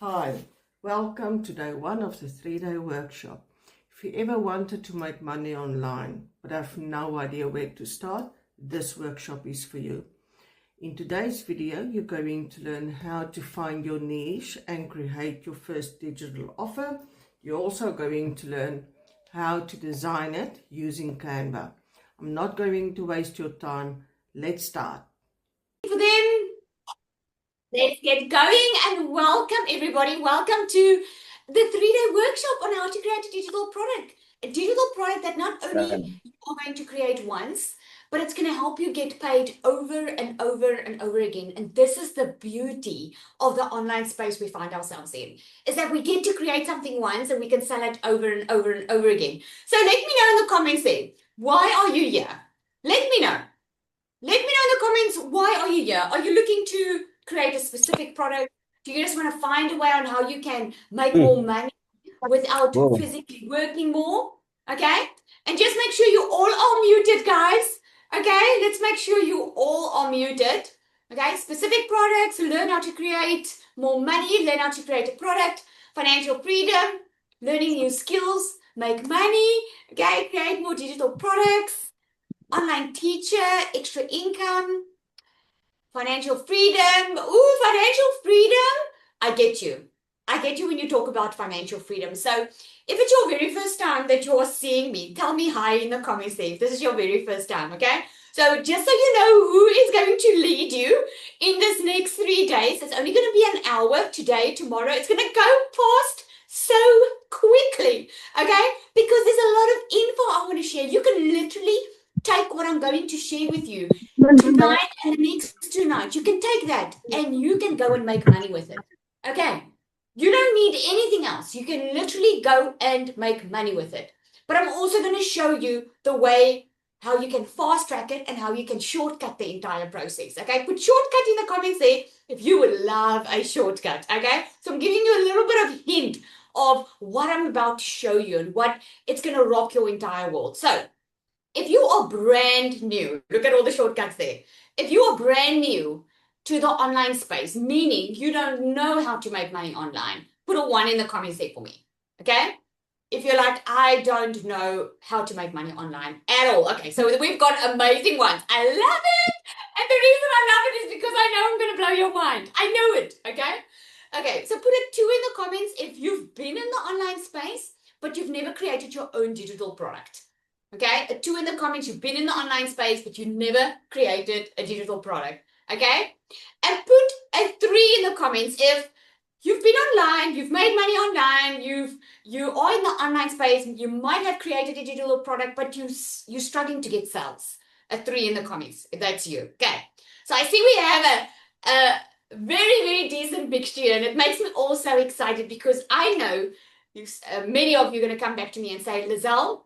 Hi, welcome to day one of the 3-day workshop. If you ever wanted to make money online but have no idea where to start, this workshop is for you. In today's video, you're going to learn how to find your niche and create your first digital offer. You're also going to learn how to design it using Canva. I'm not going to waste your time. Let's start. For them, let's get going and welcome everybody. Welcome to the 3-day workshop on how to create a digital product. A digital product that not only you are going to create once, but it's going to help you get paid over and over and over again. And this is the beauty of the online space we find ourselves in, is that we get to create something once and we can sell it over and over and over again. So let me know in the comments there, why are you here? Let me know. Let me know in the comments, why are you here? Are you looking to create a specific product? Do you just want to find a way on how you can make more money without physically working more? Okay? And just make sure you all are muted, guys. Okay? Let's make sure you all are muted. Okay? Specific products, learn how to create more money, learn how to create a product, financial freedom, learning new skills, make money, okay? Create more digital products, online teacher, extra income, financial freedom. Ooh, financial freedom. I get you. I get you when you talk about financial freedom. So if it's your very first time that you're seeing me, tell me hi in the comments there if this is your very first time, okay? So just so you know who is going to lead you in this next 3 days, it's only going to be an hour today, tomorrow. It's going to go past so quickly, okay? Because there's a lot of info I want to share. You can literally take what I'm going to share with you tonight and the next 2 nights. You can take that and you can go and make money with it. Okay. You don't need anything else. You can literally go and make money with it. But I'm also going to show you the way how you can fast track it and how you can shortcut the entire process. Okay. Put shortcut in the comments there if you would love a shortcut. Okay. So I'm giving you a little bit of hint of what I'm about to show you and what it's going to rock your entire world. So if you are brand new, look at all the shortcuts there. If you are brand new to the online space, meaning you don't know how to make money online, put a 1 in the comments there for me. Okay? If you're like, I don't know how to make money online at all. Okay, so we've got amazing ones. I love it. And the reason I love it is because I know I'm going to blow your mind. I know it. Okay? Okay, so put a 2 in the comments if you've been in the online space, but you've never created your own digital product. Okay, a 2 in the comments, you've been in the online space, but you never created a digital product. Okay, and put a 3 in the comments if you've been online, you've made money online, you are in the online space, you might have created a digital product, but you're struggling to get sales. A 3 in the comments if that's you. Okay, so I see we have a very, very decent mixture, and it makes me also excited because I know many of you are going to come back to me and say, Lizelle,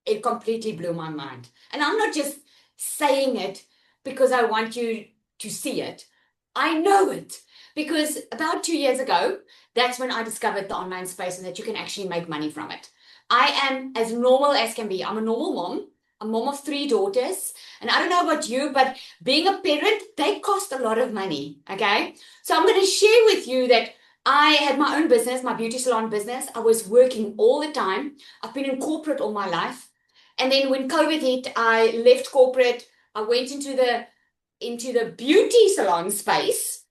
it completely blew my mind. And I'm not just saying it because I want you to see it. I know it because about 2 years ago, that's when I discovered the online space and that you can actually make money from it. I am as normal as can be. I'm a normal mom, a mom of 3 daughters. And I don't know about you, but being a parent, they cost a lot of money. Okay. So I'm going to share with you that I had my own business, my beauty salon business. I was working all the time. I've been in corporate all my life. And then when COVID hit, I left corporate. I went into the beauty salon space,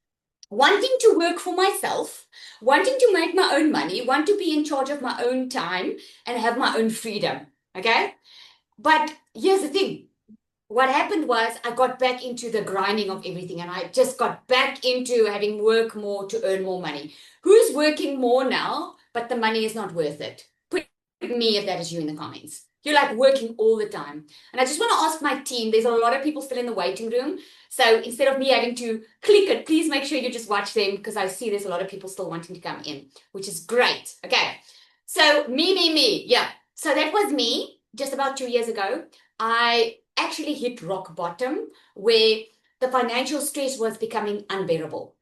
wanting to work for myself, wanting to make my own money, want to be in charge of my own time and have my own freedom. Okay? But here's the thing. What happened was I got back into the grinding of everything and I just got back into having work more to earn more money. Who's working more now, but the money is not worth it? Put me if that is you in the comments. You're like working all the time. And I just want to ask my team, there's a lot of people still in the waiting room. So instead of me having to click it, please make sure you just watch them because I see there's a lot of people still wanting to come in, which is great. Okay. So me. Yeah. So that was me just about 2 years ago. I actually hit rock bottom where the financial stress was becoming unbearable.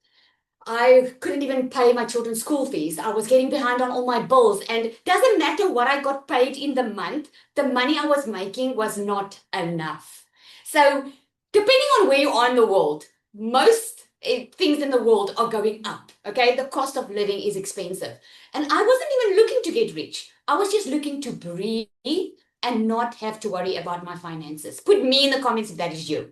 I couldn't even pay my children's school fees. I was getting behind on all my bills. And it doesn't matter what I got paid in the month, the money I was making was not enough. So, depending on where you are in the world, most, things in the world are going up. Okay, the cost of living is expensive. And I wasn't even looking to get rich. I was just looking to breathe and not have to worry about my finances. Put me in the comments if that is you.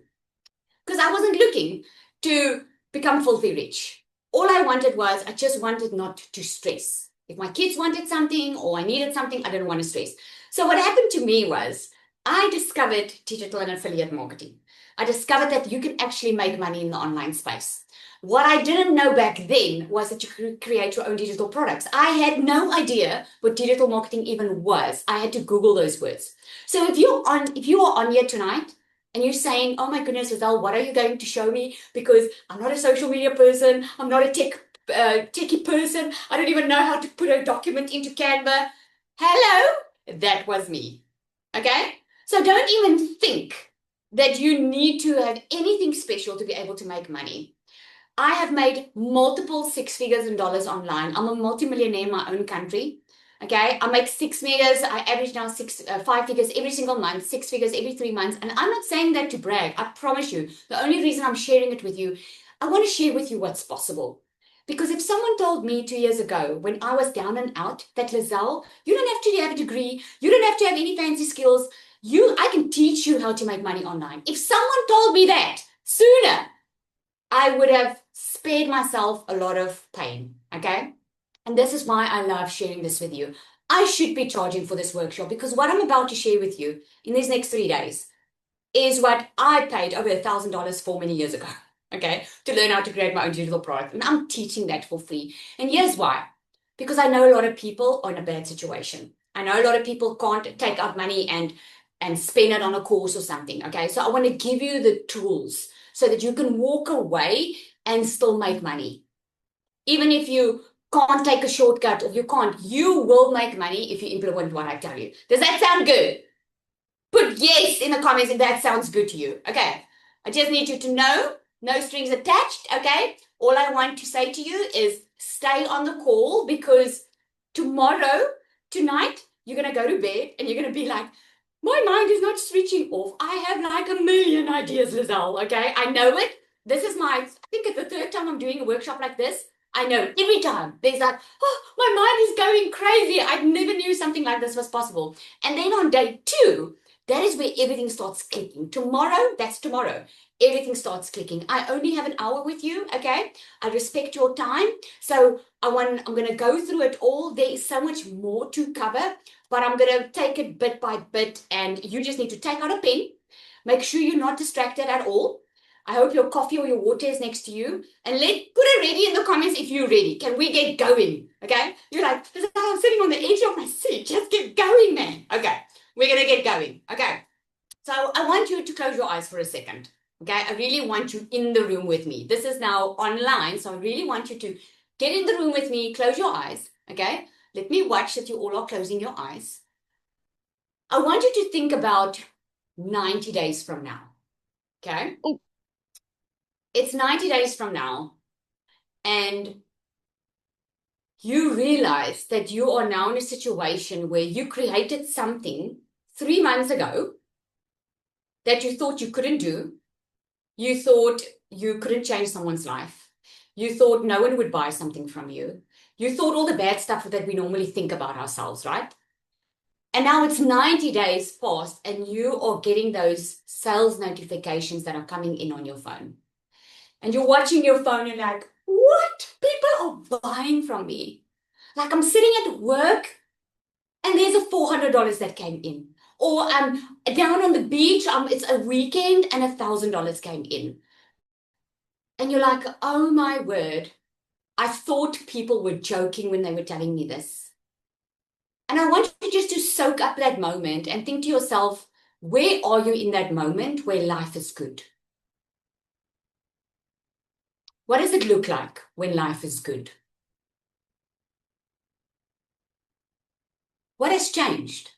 Because I wasn't looking to become filthy rich. All I wanted was, I just wanted not to stress. If my kids wanted something or I needed something, I didn't want to stress. So what happened to me was, I discovered digital and affiliate marketing. I discovered that you can actually make money in the online space. What I didn't know back then was that you could create your own digital products. I had no idea what digital marketing even was. I had to Google those words. So if you are on here tonight and you're saying, oh my goodness, Rizal, what are you going to show me? Because I'm not a social media person. I'm not a techie person. I don't even know how to put a document into Canva. Hello, that was me. Okay? So don't even think that you need to have anything special to be able to make money. I have made multiple six figures in dollars online. I'm a multimillionaire in my own country. Okay, I make 6 figures. I average now 5 figures every single month, 6 figures every 3 months. And I'm not saying that to brag. I promise you. The only reason I'm sharing it with you, I want to share with you what's possible. Because if someone told me 2 years ago when I was down and out that Lizelle, you don't have to have a degree, you don't have to have any fancy skills. I can teach you how to make money online. If someone told me that sooner, I would have spared myself a lot of pain, okay? And this is why I love sharing this with you. I should be charging for this workshop because what I'm about to share with you in these next 3 days is what I paid over $1,000 for many years ago, okay? To learn how to create my own digital product. And I'm teaching that for free. And here's why. Because I know a lot of people are in a bad situation. I know a lot of people can't take out money and spend it on a course or something, okay? So I want to give you the tools so that you can walk away and still make money. Even if you can't take a shortcut or you will make money if you implement what I tell you. Does that sound good? Put yes in the comments if that sounds good to you. Okay. I just need you to know, no strings attached. Okay. All I want to say to you is stay on the call because tonight, you're going to go to bed and you're going to be like, my mind is not switching off. I have like a million ideas, Lizelle. Okay. I know it. I think it's the third time I'm doing a workshop like this. I know every time there's like, oh, my mind is going crazy. I never knew something like this was possible. And then on day 2, that is where everything starts clicking. Tomorrow, that's tomorrow. Everything starts clicking. I only have an hour with you, okay? I respect your time. So I'm going to go through it all. There is so much more to cover, but I'm going to take it bit by bit. And you just need to take out a pen. Make sure you're not distracted at all. I hope your coffee or your water is next to you. And put it ready in the comments if you're ready. Can we get going? Okay? You're like, I'm sitting on the edge of my seat. Just get going, man. Okay. We're going to get going. Okay. So I want you to close your eyes for a second. Okay. I really want you in the room with me. This is now online. So I really want you to get in the room with me. Close your eyes. Okay. Let me watch that you all are closing your eyes. I want you to think about 90 days from now. Okay. It's 90 days from now. And you realize that you are now in a situation where you created something 3 months ago that you thought you couldn't do. You thought you couldn't change someone's life. You thought no one would buy something from you. You thought all the bad stuff that we normally think about ourselves, right? And now it's 90 days past and you are getting those sales notifications that are coming in on your phone. And you're watching your phone and you're like, what? People are buying from me. Like I'm sitting at work and there's a $400 that came in. Or I'm down on the beach, it's a weekend and $1,000 came in. And you're like, oh my word, I thought people were joking when they were telling me this. And I want you just to soak up that moment and think to yourself, where are you in that moment where life is good? What does it look like when life is good? What has changed?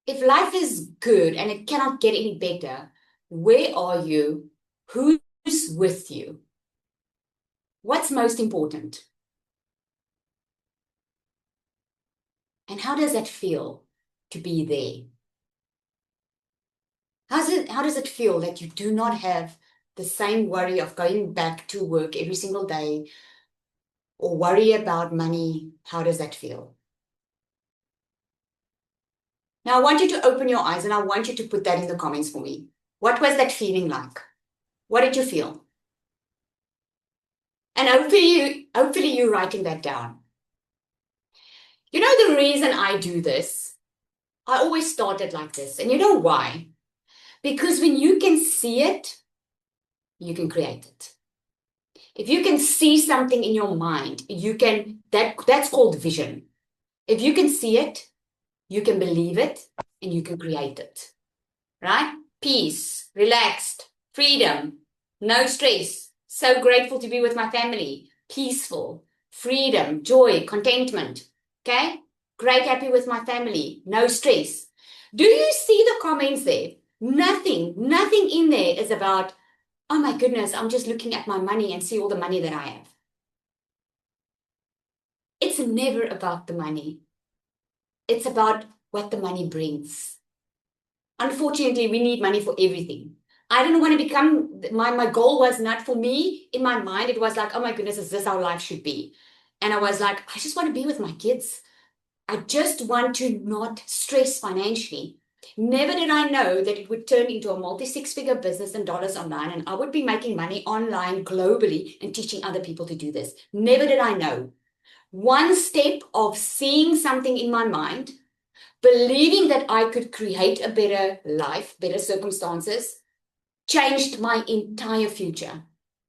If life is good and it cannot get any better, where are you? Who's with you? What's most important? And how does that feel to be there? How does it feel that you do not have the same worry of going back to work every single day or worry about money, how does that feel? Now, I want you to open your eyes and I want you to put that in the comments for me. What was that feeling like? What did you feel? And hopefully you're writing that down. You know the reason I do this? I always started like this. And you know why? Because when you can see it, you can create it. If you can see something in your mind, that's called vision. If you can see it, you can believe it, and you can create it. Right? Peace, relaxed, freedom, no stress. So grateful to be with my family. Peaceful, freedom, joy, contentment. Okay? Great, happy with my family. No stress. Do you see the comments there? Nothing in there is about, oh my goodness, I'm just looking at my money and see all the money that I have. It's never about the money. It's about what the money brings. Unfortunately, we need money for everything. I didn't want to become, my goal was not for me. In my mind, it was like, oh my goodness, is this how life should be? And I was like, I just want to be with my kids. I just want to not stress financially. Never did I know that it would turn into a multi-six-figure business in dollars online, and I would be making money online globally and teaching other people to do this. Never did I know. One step of seeing something in my mind, believing that I could create a better life, better circumstances, changed my entire future.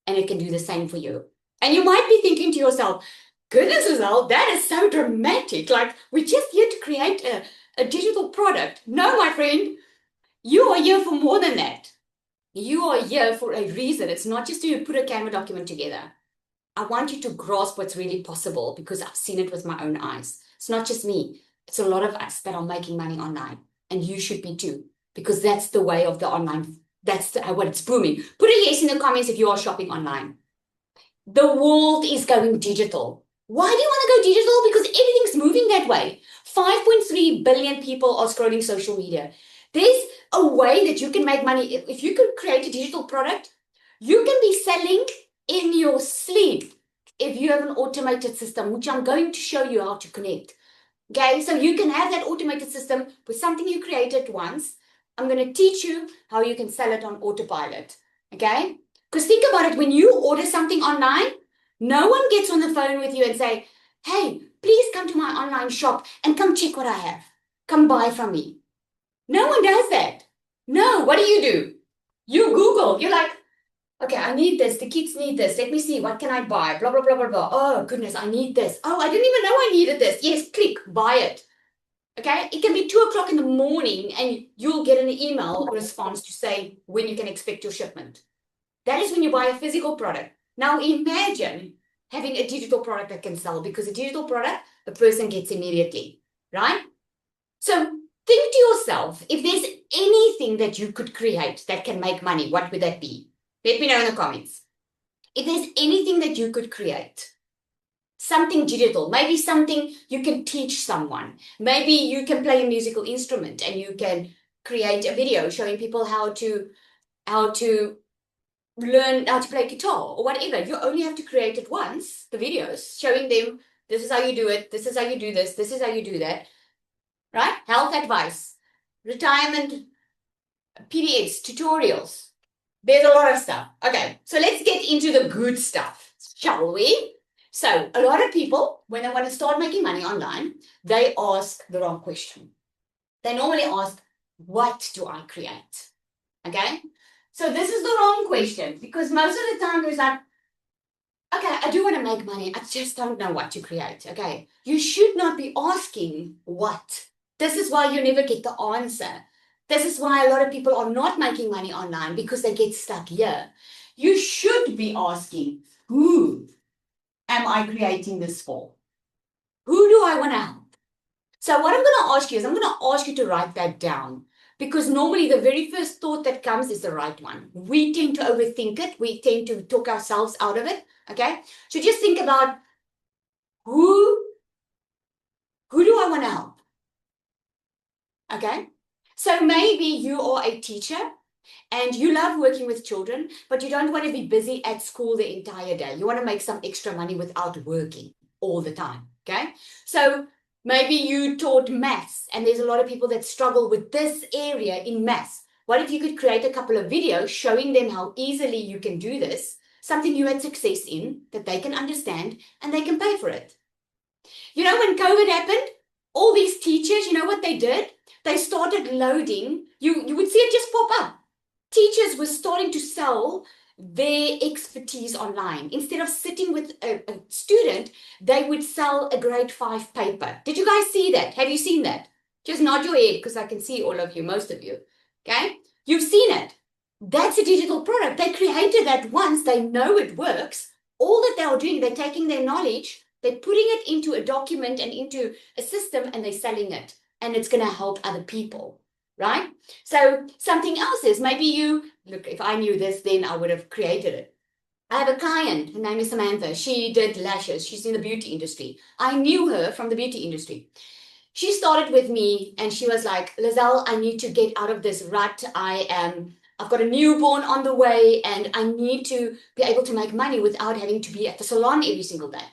And it can do the same for you. And you might be thinking to yourself, goodness, Giselle, that is so dramatic. Like, we're just here to create a digital product. No, my friend, you are here for more than that. You are here for a reason. It's not just to put a Canva document together. I want you to grasp what's really possible because I've seen it with my own eyes. It's not just me. It's a lot of us that are making money online. And you should be too, because that's the way of the online. That's what it's booming. Put a yes in the comments if you are shopping online. The world is going digital. Why do you want to go digital? Because everything's moving that way. 5.3 billion people are scrolling social media. There's a way that you can make money. If you could create a digital product, you can be selling in your sleep if you have an automated system, which I'm going to show you how to connect. Okay, so you can have that automated system with something you created once. I'm going to teach you how you can sell it on autopilot. Okay, because think about it, when you order something online, no one gets on the phone with you and say, hey, please come to my online shop and come check what I have. Come buy from me. No one does that. No, what do? You Google. You're like, okay, I need this. The kids need this. Let me see. What can I buy? Blah, blah, blah, blah, blah. Oh, goodness, I need this. Oh, I didn't even know I needed this. Yes, click, buy it. Okay, it can be 2 o'clock in the morning and you'll get an email response to say when you can expect your shipment. That is when you buy a physical product. Now imagine having a digital product that can sell, because a digital product, the person gets immediately, right? So think to yourself, if there's anything that you could create that can make money, what would that be? Let me know in the comments. If there's anything that you could create, something digital, maybe something you can teach someone. Maybe you can play a musical instrument and you can create a video showing people how to learn how to play guitar or whatever. You only have to create it once, the videos, showing them this is how you do it, this is how you do this is how you do that, right? Health advice, retirement PDFs, tutorials. There's a lot of stuff. Okay, so let's get into the good stuff, shall we? So a lot of people, when they want to start making money online, they ask the wrong question. They normally ask, what do I create? Okay, so this is the wrong question, because most of the time there's like, okay, I do want to make money. I just don't know what to create. Okay, you should not be asking what. This is why you never get the answer. This is why a lot of people are not making money online, because they get stuck here. You should be asking, who am I creating this for? Who do I want to help? So what I'm going to ask you is, I'm going to ask you to write that down, because normally the very first thought that comes is the right one. We tend to overthink it. We tend to talk ourselves out of it. Okay. So just think about who do I want to help? Okay. So maybe you are a teacher and you love working with children, but you don't want to be busy at school the entire day. You want to make some extra money without working all the time, okay? So maybe you taught maths, and there's a lot of people that struggle with this area in maths. What if you could create a couple of videos showing them how easily you can do this, something you had success in, that they can understand, and they can pay for it? You know, when COVID happened, all these teachers, you know what they did? They started loading. You would see it just pop up. Teachers were starting to sell their expertise online. Instead of sitting with a student, they would sell a grade 5 paper. Did you guys see that? Have you seen that? Just nod your head because I can see all of you, most of you. Okay? You've seen it. That's a digital product. They created that once. They know it works. All that they are doing, they're taking their knowledge, they're putting it into a document and into a system, and they're selling it. And it's going to help other people, right? So something else is, maybe you, look, if I knew this, then I would have created it. I have a client, her name is Samantha. She did lashes. She's in the beauty industry. I knew her from the beauty industry. She started with me and she was like, Lizelle, I need to get out of this rut. I've got a newborn on the way and I need to be able to make money without having to be at the salon every single day.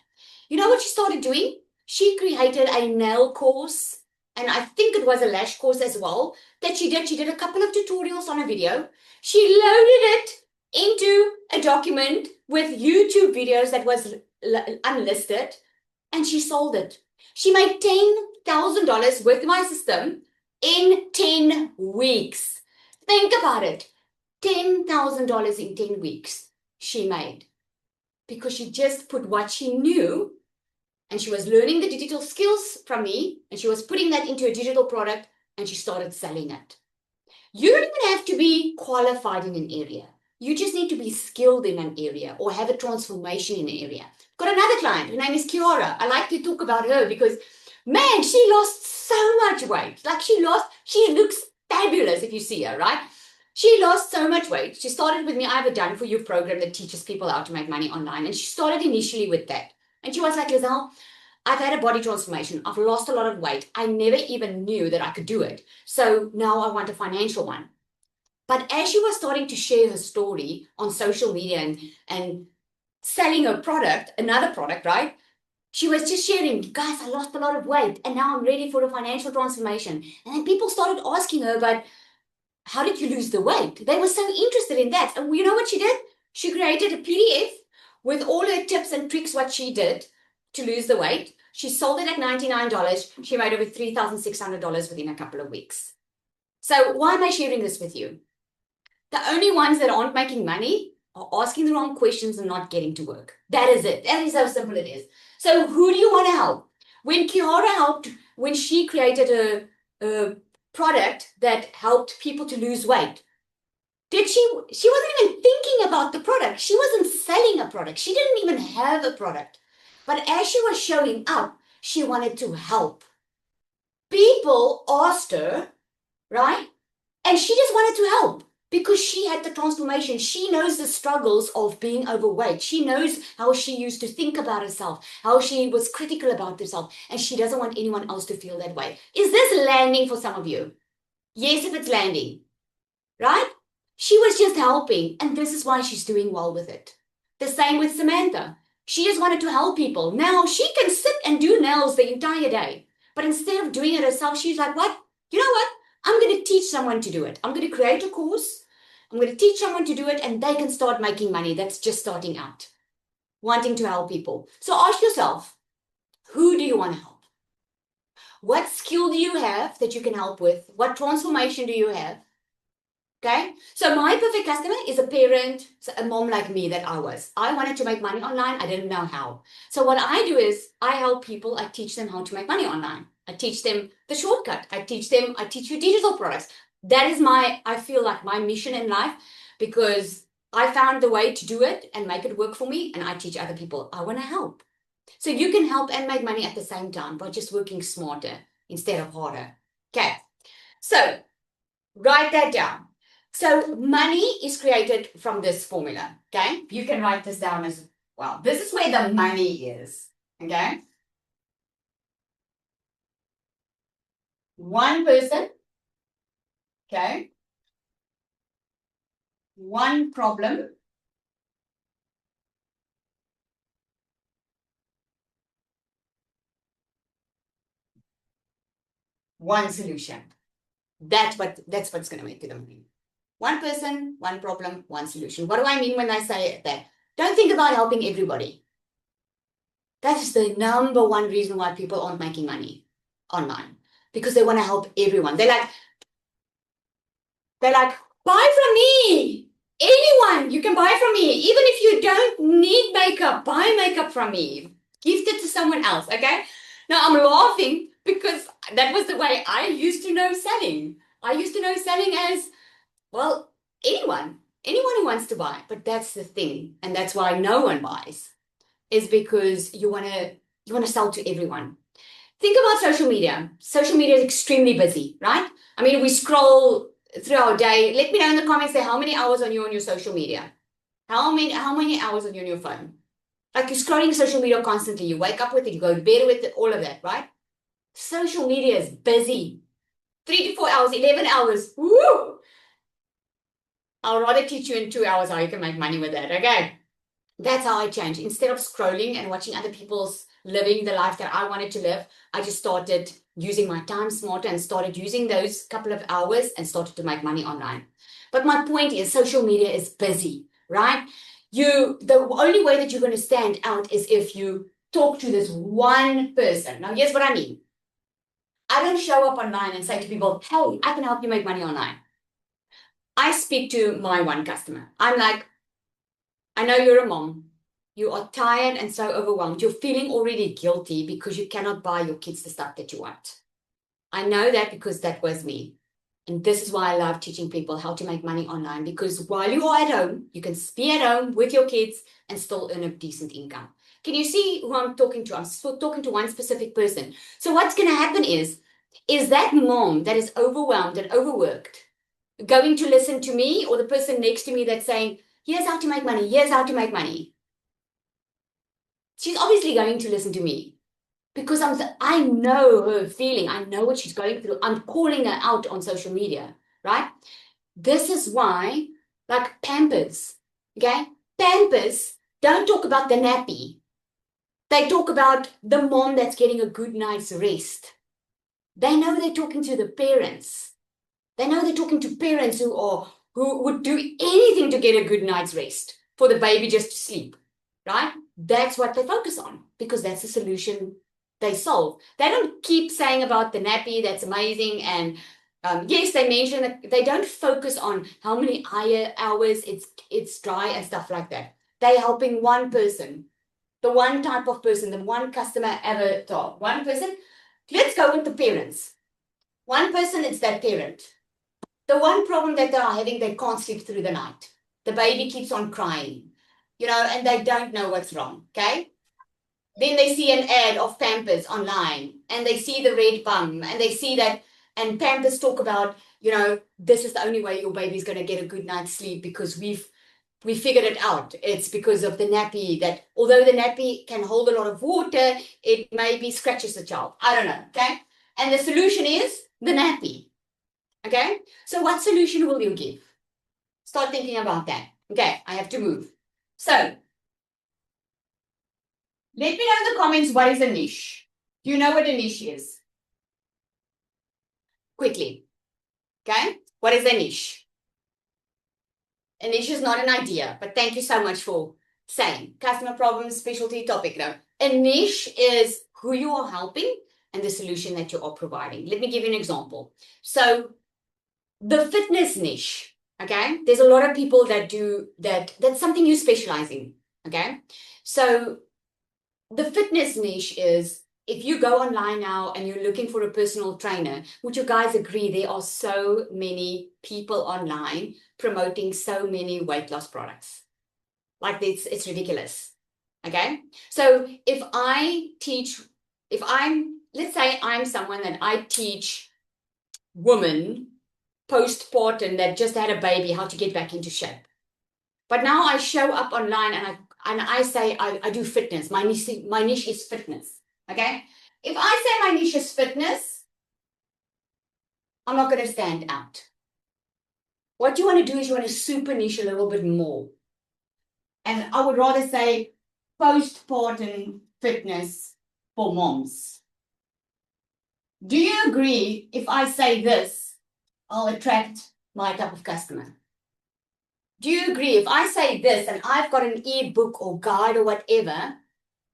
You know what she started doing? She created a nail course, and I think it was a lash course as well that she did. She did a couple of tutorials on a video. She loaded it into a document with YouTube videos that was unlisted, and she sold it. She made $10,000 with my system in 10 weeks. Think about it. $10,000 in 10 weeks she made because she just put what she knew, and she was learning the digital skills from me, and she was putting that into a digital product, and she started selling it. You don't even have to be qualified in an area. You just need to be skilled in an area or have a transformation in an area. Got another client. Her name is Kiara. I like to talk about her because, man, she lost so much weight. Like she looks fabulous if you see her, right? She lost so much weight. She started with me. I have a Done For You program that teaches people how to make money online. And she started initially with that. And she was like, Lizelle, I've had a body transformation. I've lost a lot of weight. I never even knew that I could do it. So now I want a financial one. But as she was starting to share her story on social media and selling her product, another product, right? She was just sharing, guys, I lost a lot of weight and now I'm ready for a financial transformation. And then people started asking her, but how did you lose the weight? They were so interested in that. And you know what she did? She created a PDF with all her tips and tricks, what she did to lose the weight. She sold it at $99. She made over $3,600 within a couple of weeks. So why am I sharing this with you? The only ones that aren't making money are asking the wrong questions and not getting to work. That is it. That is how simple it is. So who do you want to help? When Kiara helped, when she created a product that helped people to lose weight, she wasn't even thinking about the product. She wasn't selling a product. She didn't even have a product. But as she was showing up, she wanted to help. People asked her, right? And she just wanted to help because she had the transformation. She knows the struggles of being overweight. She knows how she used to think about herself, how she was critical about herself, and she doesn't want anyone else to feel that way. Is this landing for some of you? Yes, if it's landing, right? She was just helping, and this is why she's doing well with it. The same with Samantha. She just wanted to help people. Now she can sit and do nails the entire day. But instead of doing it herself, she's like, what? You know what? I'm going to teach someone to do it. I'm going to create a course. I'm going to teach someone to do it, and they can start making money. That's just starting out, wanting to help people. So ask yourself, who do you want to help? What skill do you have that you can help with? What transformation do you have? Okay, so my perfect customer is a parent, a mom like me that I was. I wanted to make money online. I didn't know how. So what I do is I help people. I teach them how to make money online. I teach them the shortcut. I teach you digital products. That is I feel like my mission in life, because I found the way to do it and make it work for me, and I teach other people. I want to help. So you can help and make money at the same time by just working smarter instead of harder. Okay, so write that down. So money is created from this formula, okay? You can write this down as well. This is where the money is, okay? One person, okay? one problem, one solution. That's what's going to make you the money. One person, one problem, one solution. What do I mean when I say that? Don't think about helping everybody. That is the number one reason why people aren't making money online, because they want to help everyone. They're like, buy from me. Anyone, you can buy from me. Even if you don't need makeup, buy makeup from me. Gift it to someone else, okay? Now I'm laughing because that was the way I used to know selling. I used to know selling as, well, anyone who wants to buy. But that's the thing, and that's why no one buys, is because you want to sell to everyone. Think about social media. Social media is extremely busy, right? I mean, we scroll through our day. Let me know in the comments there, how many hours are you on your social media? How many hours are you on your phone? Like, you're scrolling social media constantly. You wake up with it, you go to bed with it, all of that, right? Social media is busy. 3 to 4 hours, 11 hours. Woo! I'll rather teach you in 2 hours how you can make money with that, okay? That's how I changed. Instead of scrolling and watching other people's living the life that I wanted to live, I just started using my time smarter and started using those couple of hours and started to make money online. But my point is, social media is busy, right? The only way that you're going to stand out is if you talk to this one person. Now, here's what I mean. I don't show up online and say to people, hey, I can help you make money online. I speak to my one customer. I'm like, I know you're a mom. You are tired and so overwhelmed. You're feeling already guilty because you cannot buy your kids the stuff that you want. I know that because that was me. And this is why I love teaching people how to make money online, because while you are at home, you can be at home with your kids and still earn a decent income. Can you see who I'm talking to? I'm still talking to one specific person. So what's going to happen is that mom that is overwhelmed and overworked going to listen to me, or the person next to me that's saying, here's how to make money, here's how to make money? She's obviously going to listen to me because I know her feeling. I know what she's going through. I'm calling her out on social media, right? This is why, like Pampers, okay? Pampers don't talk about the nappy. They talk about the mom that's getting a good night's rest. They know they're talking to the parents. They know they're talking to parents who would do anything to get a good night's rest for the baby just to sleep, right? That's what they focus on because that's the solution they solve. They don't keep saying about the nappy, that's amazing. And yes, they mention that they don't focus on how many hours it's dry and stuff like that. They're helping one person, the one type of person, the one customer avatar, one person. Let's go with the parents. One person, it's that parent. The one problem that they are having, they can't sleep through the night. The baby keeps on crying, and they don't know what's wrong, okay? Then they see an ad of Pampers online, and they see the red bum, and they see that, and Pampers talk about, this is the only way your baby's going to get a good night's sleep because we figured it out. It's because of the nappy, that although the nappy can hold a lot of water, it maybe scratches the child. I don't know, okay? And the solution is the nappy. Okay, so what solution will you give? Start thinking about that. Okay, I have to move. So, let me know in the comments, what is a niche? Do you know what a niche is? Quickly. Okay, what is a niche? A niche is not an idea, but thank you so much for saying. Customer problems, specialty topic. No, a niche is who you are helping and the solution that you are providing. Let me give you an example. So, the fitness niche, okay? There's a lot of people that do that. That's something you specialize in, okay? So the fitness niche is, if you go online now and you're looking for a personal trainer, would you guys agree there are so many people online promoting so many weight loss products? Like, it's ridiculous, okay? So let's say I'm someone that I teach women postpartum that just had a baby how to get back into shape. But now I show up online and I say I do fitness. My niche is fitness. Okay? If I say my niche is fitness, I'm not going to stand out. What you want to do is you want to super niche a little bit more. And I would rather say postpartum fitness for moms. Do you agree if I say this, I'll attract my type of customer? Do you agree if I say this and I've got an ebook or guide or whatever,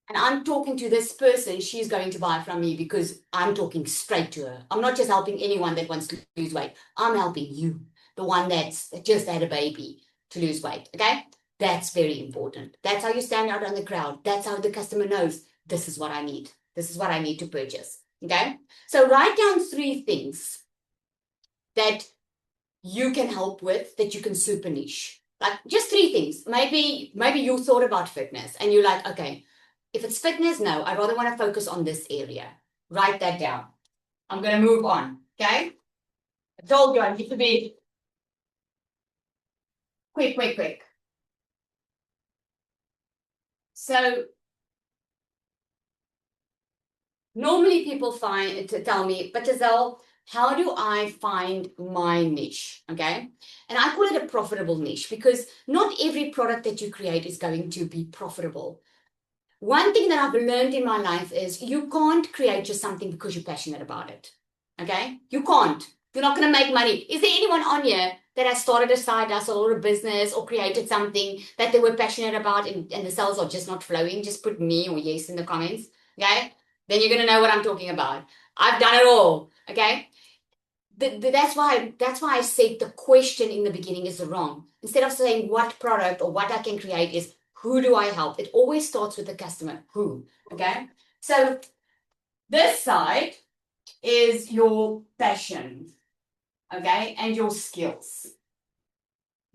and I'm talking to this person, she's going to buy from me because I'm talking straight to her. I'm not just helping anyone that wants to lose weight. I'm helping you, the one that's just had a baby, to lose weight, okay? That's very important. That's how you stand out on the crowd. That's how the customer knows, this is what I need. This is what I need to purchase, okay? So write down 3 things that you can help with, that you can super niche. Like just 3 things. Maybe you thought about fitness and you're like, okay, if it's fitness, no, I rather want to focus on this area. Write that down. I'm going to move on, okay? I told you I need to be quick. So normally people tell me, but Giselle, how do I find my niche? Okay. And I call it a profitable niche because not every product that you create is going to be profitable. One thing that I've learned in my life is you can't create just something because you're passionate about it. Okay? You can't. You're not going to make money. Is there anyone on here that has started a side hustle or a business or created something that they were passionate about and the sales are just not flowing? Just put me or yes in the comments. Okay? Then you're going to know what I'm talking about. I've done it all. Okay? That's why I said the question in the beginning is wrong. Instead of saying what product or what I can create is who do I help? It always starts with the customer. Who? Okay. So this side is your passion. Okay. And your skills.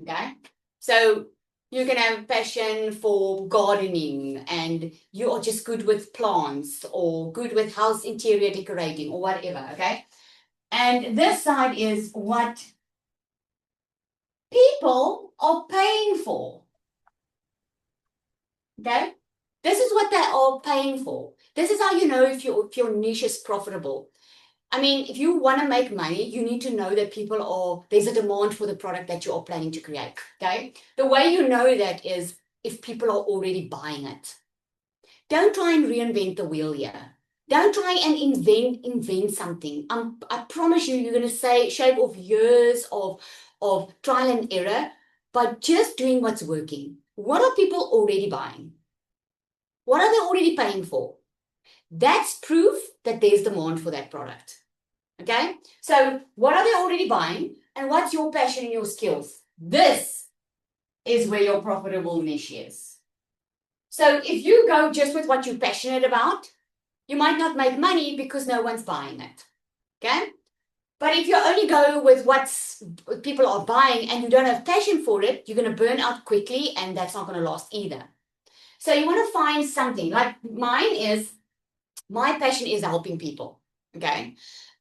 Okay. So you can have passion for gardening and you are just good with plants or good with house interior decorating or whatever. Okay. And this side is what people are paying for. Okay? This is what they are paying for. This is how you know if your niche is profitable. I mean, if you want to make money, you need to know that there's a demand for the product that you are planning to create. Okay? The way you know that is if people are already buying it. Don't try and reinvent the wheel here. Don't try and invent something. I promise you're going to shave off years of trial and error by just doing what's working. What are people already buying? What are they already paying for? That's proof that there's demand for that product. Okay? So what are they already buying? And what's your passion and your skills? This is where your profitable niche is. So if you go just with what you're passionate about, you might not make money because no one's buying it. Okay? But if you only go with what people are buying and you don't have passion for it, you're going to burn out quickly and that's not going to last either. So you want to find something like my passion is helping people. Okay.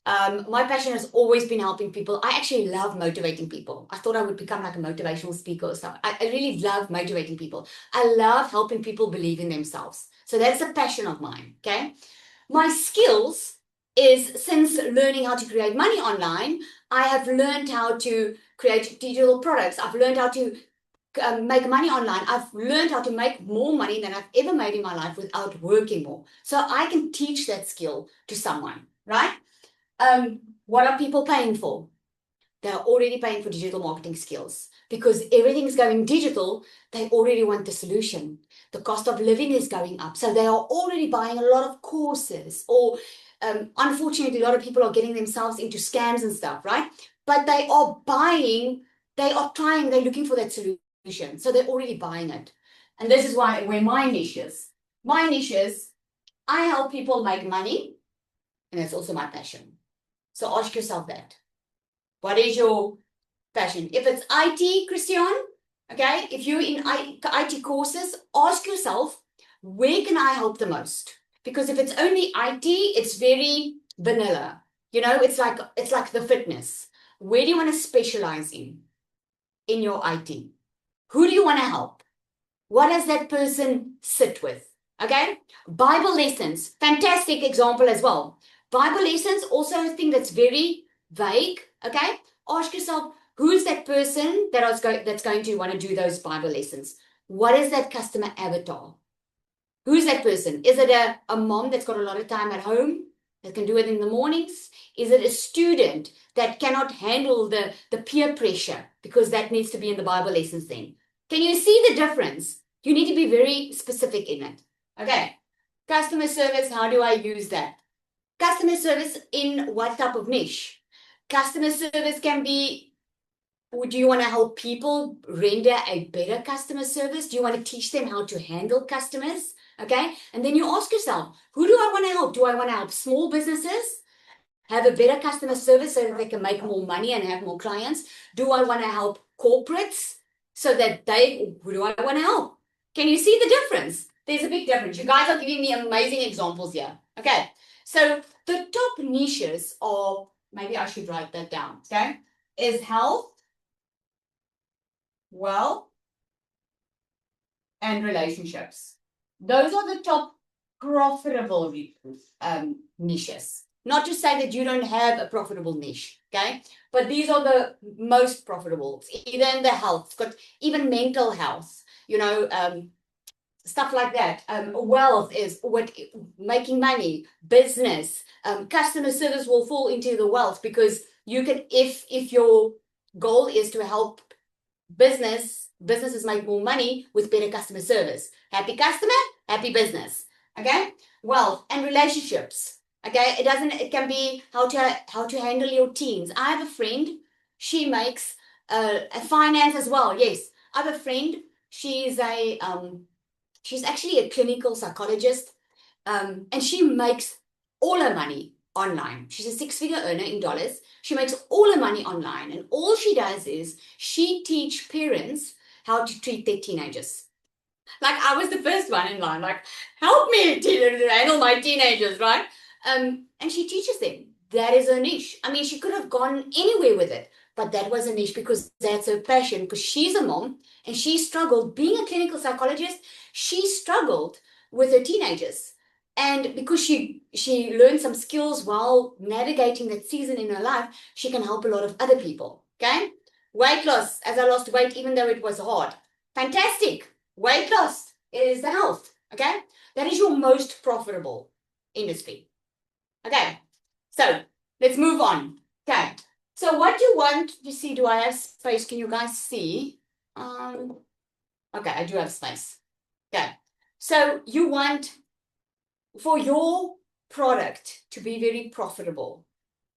My passion has always been helping people. I actually love motivating people. I thought I would become like a motivational speaker or something. I really love motivating people. I love helping people believe in themselves. So that's a passion of mine. Okay. My skills is since learning how to create money online, I have learned how to create digital products. I've learned how to make money online. I've learned how to make more money than I've ever made in my life without working more. So I can teach that skill to someone, right? What are people paying for? They're already paying for digital marketing skills because everything is going digital. They already want the solution. The cost of living is going up. So they are already buying a lot of courses or unfortunately, a lot of people are getting themselves into scams and stuff, right? But they are buying, they're looking for that solution. So they're already buying it. And this is where my niche is. My niche is I help people make money, and it's also my passion. So ask yourself that. What is your passion? If it's IT, Christian, okay, if you're in IT courses, ask yourself, where can I help the most? Because if it's only IT, it's very vanilla. You know, it's like the fitness. Where do you want to specialize in your IT? Who do you want to help? What does that person sit with? Okay? Bible lessons, fantastic example as well. Bible lessons, also a thing that's very vague. Okay? Ask yourself, Who's that person that's going to want to do those Bible lessons? What is that customer avatar? Who's that person? Is it a mom that's got a lot of time at home that can do it in the mornings? Is it a student that cannot handle the peer pressure because that needs to be in the Bible lessons then? Can you see the difference? You need to be very specific in it. Okay. Customer service, how do I use that? Customer service in what type of niche? Customer service can be, do you want to help people render a better customer service? Do you want to teach them how to handle customers? Okay. And then you ask yourself, who do I want to help? Do I want to help small businesses have a better customer service so that they can make more money and have more clients? Do I want to help corporates so that who do I want to help? Can you see the difference? There's a big difference. You guys are giving me amazing examples here. Okay. So the top niches are, maybe I should write that down. Okay. Is health, wealth, and relationships. Those are the top profitable niches. Not to say that you don't have a profitable niche, okay? But these are the most profitable. Either in the health, got even mental health, stuff like that. Wealth is what making money, business, customer service will fall into the wealth because you can, if your goal is to help businesses make more money with better customer service. Happy customer, happy business. Okay. Wealth and relationships. Okay. It can be how to handle your teams. I have a friend, she makes a finance as well. Yes. I have a friend, she's actually a clinical psychologist. And she makes all her money online. She's a 6-figure earner in dollars. She makes all her money online. And all she does is she teaches parents how to treat their teenagers. Like I was the first one in line, like, help me handle my teenagers, right? And she teaches them. That is her niche. I mean, she could have gone anywhere with it, but that was a niche because that's her passion, because she's a mom and she struggled being a clinical psychologist. She struggled with her teenagers. And because she learned some skills while navigating that season in her life, she can help a lot of other people. Okay. Weight loss, as I lost weight, even though it was hard. Fantastic. Weight loss is the health. Okay. That is your most profitable industry. Okay. So let's move on. Okay. So what you want to see, do I have space? Can you guys see? Okay, I do have space. Okay. So you want for your product to be very profitable,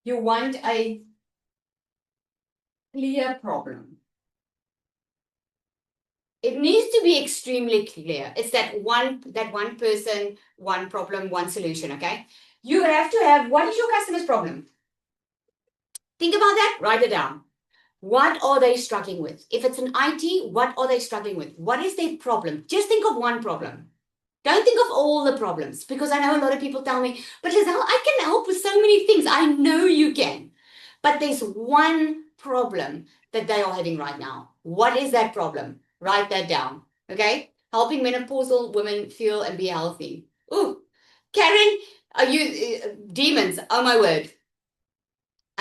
you want a clear problem. It needs to be extremely clear. It's that one person, one problem, one solution, okay? You have to have, what is your customer's problem? Think about that, write it down. What are they struggling with? If it's an IT, what are they struggling with? What is their problem? Just think of one problem. Don't think of all the problems, because I know a lot of people tell me, but Lizelle, I can help with so many things. I know you can. But there's one problem that they are having right now. What is that problem? Write that down. Okay? Helping menopausal women feel and be healthy. Ooh, Karen, are you demons? Oh my word.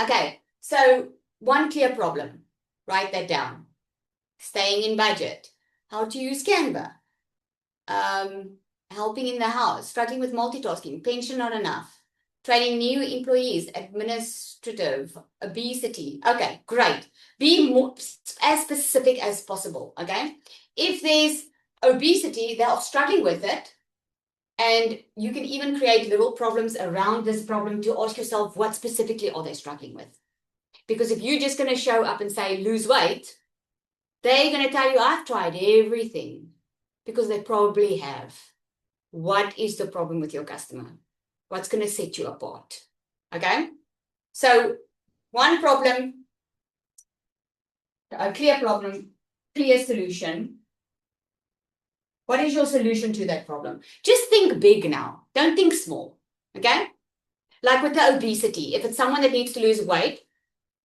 Okay, so one clear problem. Write that down. Staying in budget. How to use Canva. Helping in the house, struggling with multitasking, pension not enough, training new employees, administrative, obesity. Okay, great. Be more, as specific as possible, okay? If there's obesity, they're struggling with it, and you can even create little problems around this problem to ask yourself, what specifically are they struggling with? Because if you're just going to show up and say, lose weight, they're going to tell you, I've tried everything, because they probably have. What is the problem with your customer? What's going to set you apart? Okay. So one problem, a clear problem, clear solution. What is your solution to that problem? Just think big now. Don't think small. Okay. Like with the obesity, if it's someone that needs to lose weight,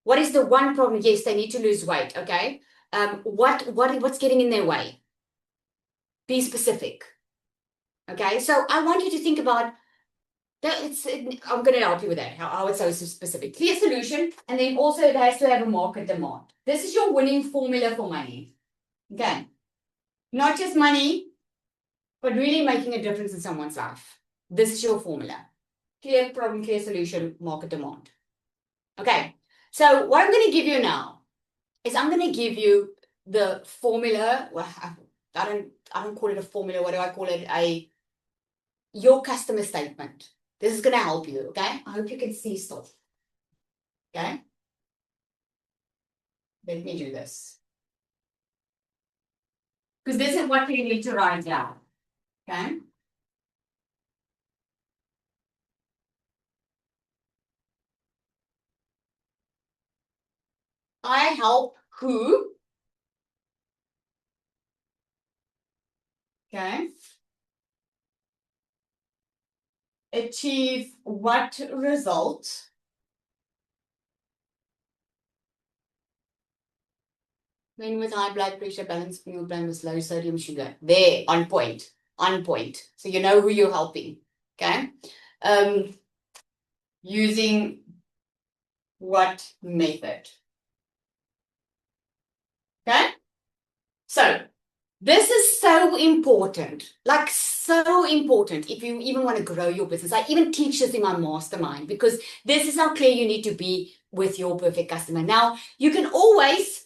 what is the one problem? Yes, they need to lose weight. Okay. What's getting in their way? Be specific. Okay, so I want you to think about I'm going to help you with that, how it's so specific. Clear solution, and then also it has to have a market demand. This is your winning formula for money. Okay. Not just money, but really making a difference in someone's life. This is your formula. Clear problem, clear solution, market demand. Okay. So what I'm going to give you now is I'm going to give you the formula. Well, I don't call it a formula. What do I call it? Your customer statement. This is going to help you. Okay. I hope you can see stuff. Okay. Let me do this. Because this is what we need to write down. Okay. I help who? Okay. Achieve what result? Men with high blood pressure, balanced meal plan with low sodium sugar. There, on point, on point. So you know who you're helping. Okay. Using what method? Okay. So this is so important, like so important if you even want to grow your business. I even teach this in my mastermind because this is how clear you need to be with your perfect customer. Now, you can always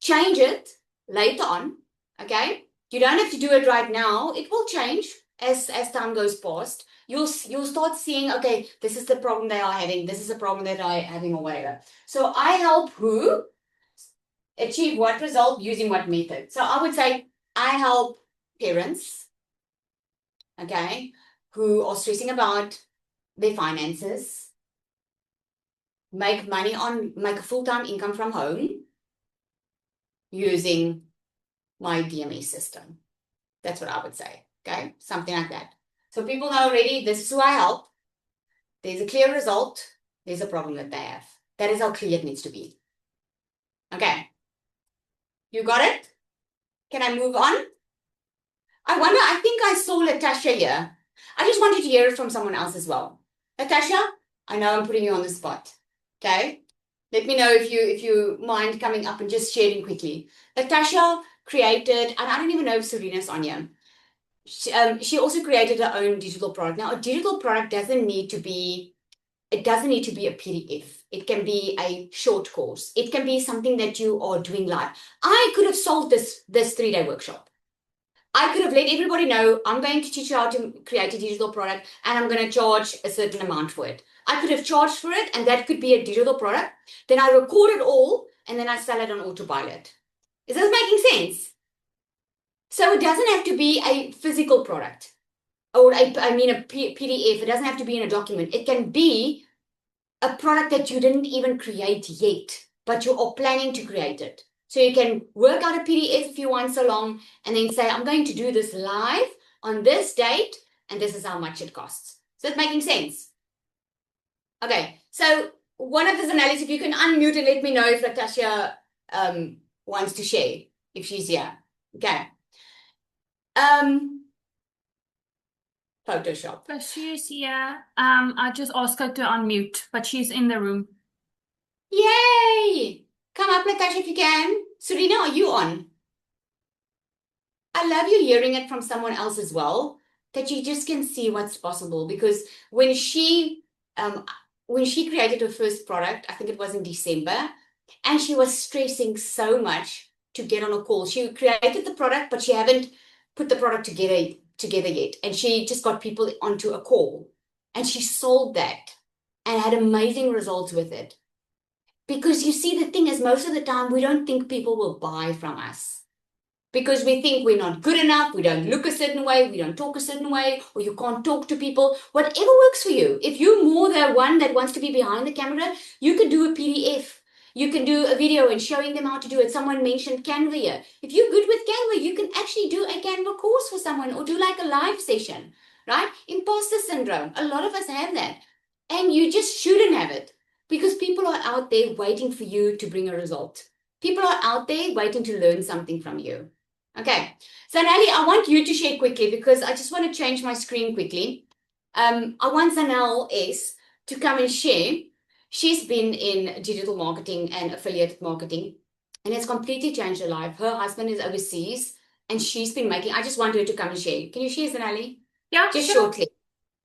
change it later on, okay? You don't have to do it right now. It will change as time goes past. You'll start seeing, okay, this is the problem they are having. This is the problem that I'm having or whatever. So I help who achieve what result using what method. So I would say I help parents, okay, who are stressing about their finances, make a full-time income from home using my DME system. That's what I would say, okay? Something like that. So people know already, this is who I help. There's a clear result. There's a problem that they have. That is how clear it needs to be. Okay. You got it? Can I move on? I think I saw Latasha here. I just wanted to hear it from someone else as well. Latasha, I know I'm putting you on the spot. Okay? Let me know if you mind coming up and just sharing quickly. Latasha created, and I don't even know if Serena's on here. She also created her own digital product. Now, a digital product doesn't need to be a PDF. It can be a short course. It can be something that you are doing live. I could have sold this 3-day workshop. I could have let everybody know I'm going to teach you how to create a digital product and I'm going to charge a certain amount for it. I could have charged for it and that could be a digital product. Then I record it all and then I sell it on autopilot. Is this making sense? So it doesn't have to be a physical product or a PDF. It doesn't have to be in a document. It can be a product that you didn't even create yet, but you are planning to create it. So you can work out a PDF if you want so long and then say, I'm going to do this live on this date and this is how much it costs. So it's making sense. Okay, so one of the analysis, if you can unmute and let me know if Latasha wants to share, if she's here. Okay. Photoshop. So she is here. I just asked her to unmute, but she's in the room. Yay! Come up, Latasha, if you can. Serena, are you on? I love you hearing it from someone else as well, that you just can see what's possible. Because when she created her first product, I think it was in December, and she was stressing so much to get on a call. She created the product, but she haven't put the product together yet. And she just got people onto a call. And she sold that and had amazing results with it. Because you see, the thing is, most of the time, we don't think people will buy from us. Because we think we're not good enough, we don't look a certain way, we don't talk a certain way, or you can't talk to people. Whatever works for you. If you're more the one that wants to be behind the camera, you can do a PDF. You can do a video and showing them how to do it. Someone mentioned Canva here. If you're good with Canva, you can actually do a Canva course for someone or do like a live session, right? Imposter syndrome. A lot of us have that. And you just shouldn't have it. Because people are out there waiting for you to bring a result. People are out there waiting to learn something from you. Okay. So, Nali, I want you to share quickly because I just want to change my screen quickly. I want Zanelle S to come and share. She's been in digital marketing and affiliate marketing, and it's completely changed her life. Her husband is overseas, and she's been making. I just want her to come and share. Can you share, Zanelle? Yeah, Just sure. shortly.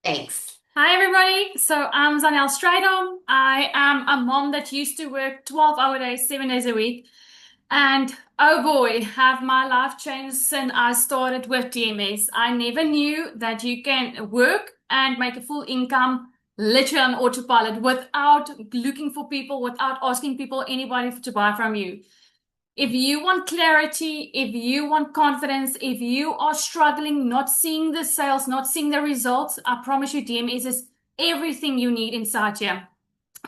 Thanks. Hi, everybody. So I'm Zanelle Stradom. I am a mom that used to work 12-hour days, 7 days a week. And oh boy, have my life changed since I started with DMS. I never knew that you can work and make a full income literally on autopilot without looking for people, without asking people, anybody to buy from you. If you want clarity, if you want confidence, if you are struggling, not seeing the sales, not seeing the results, I promise you DMS is everything you need inside here.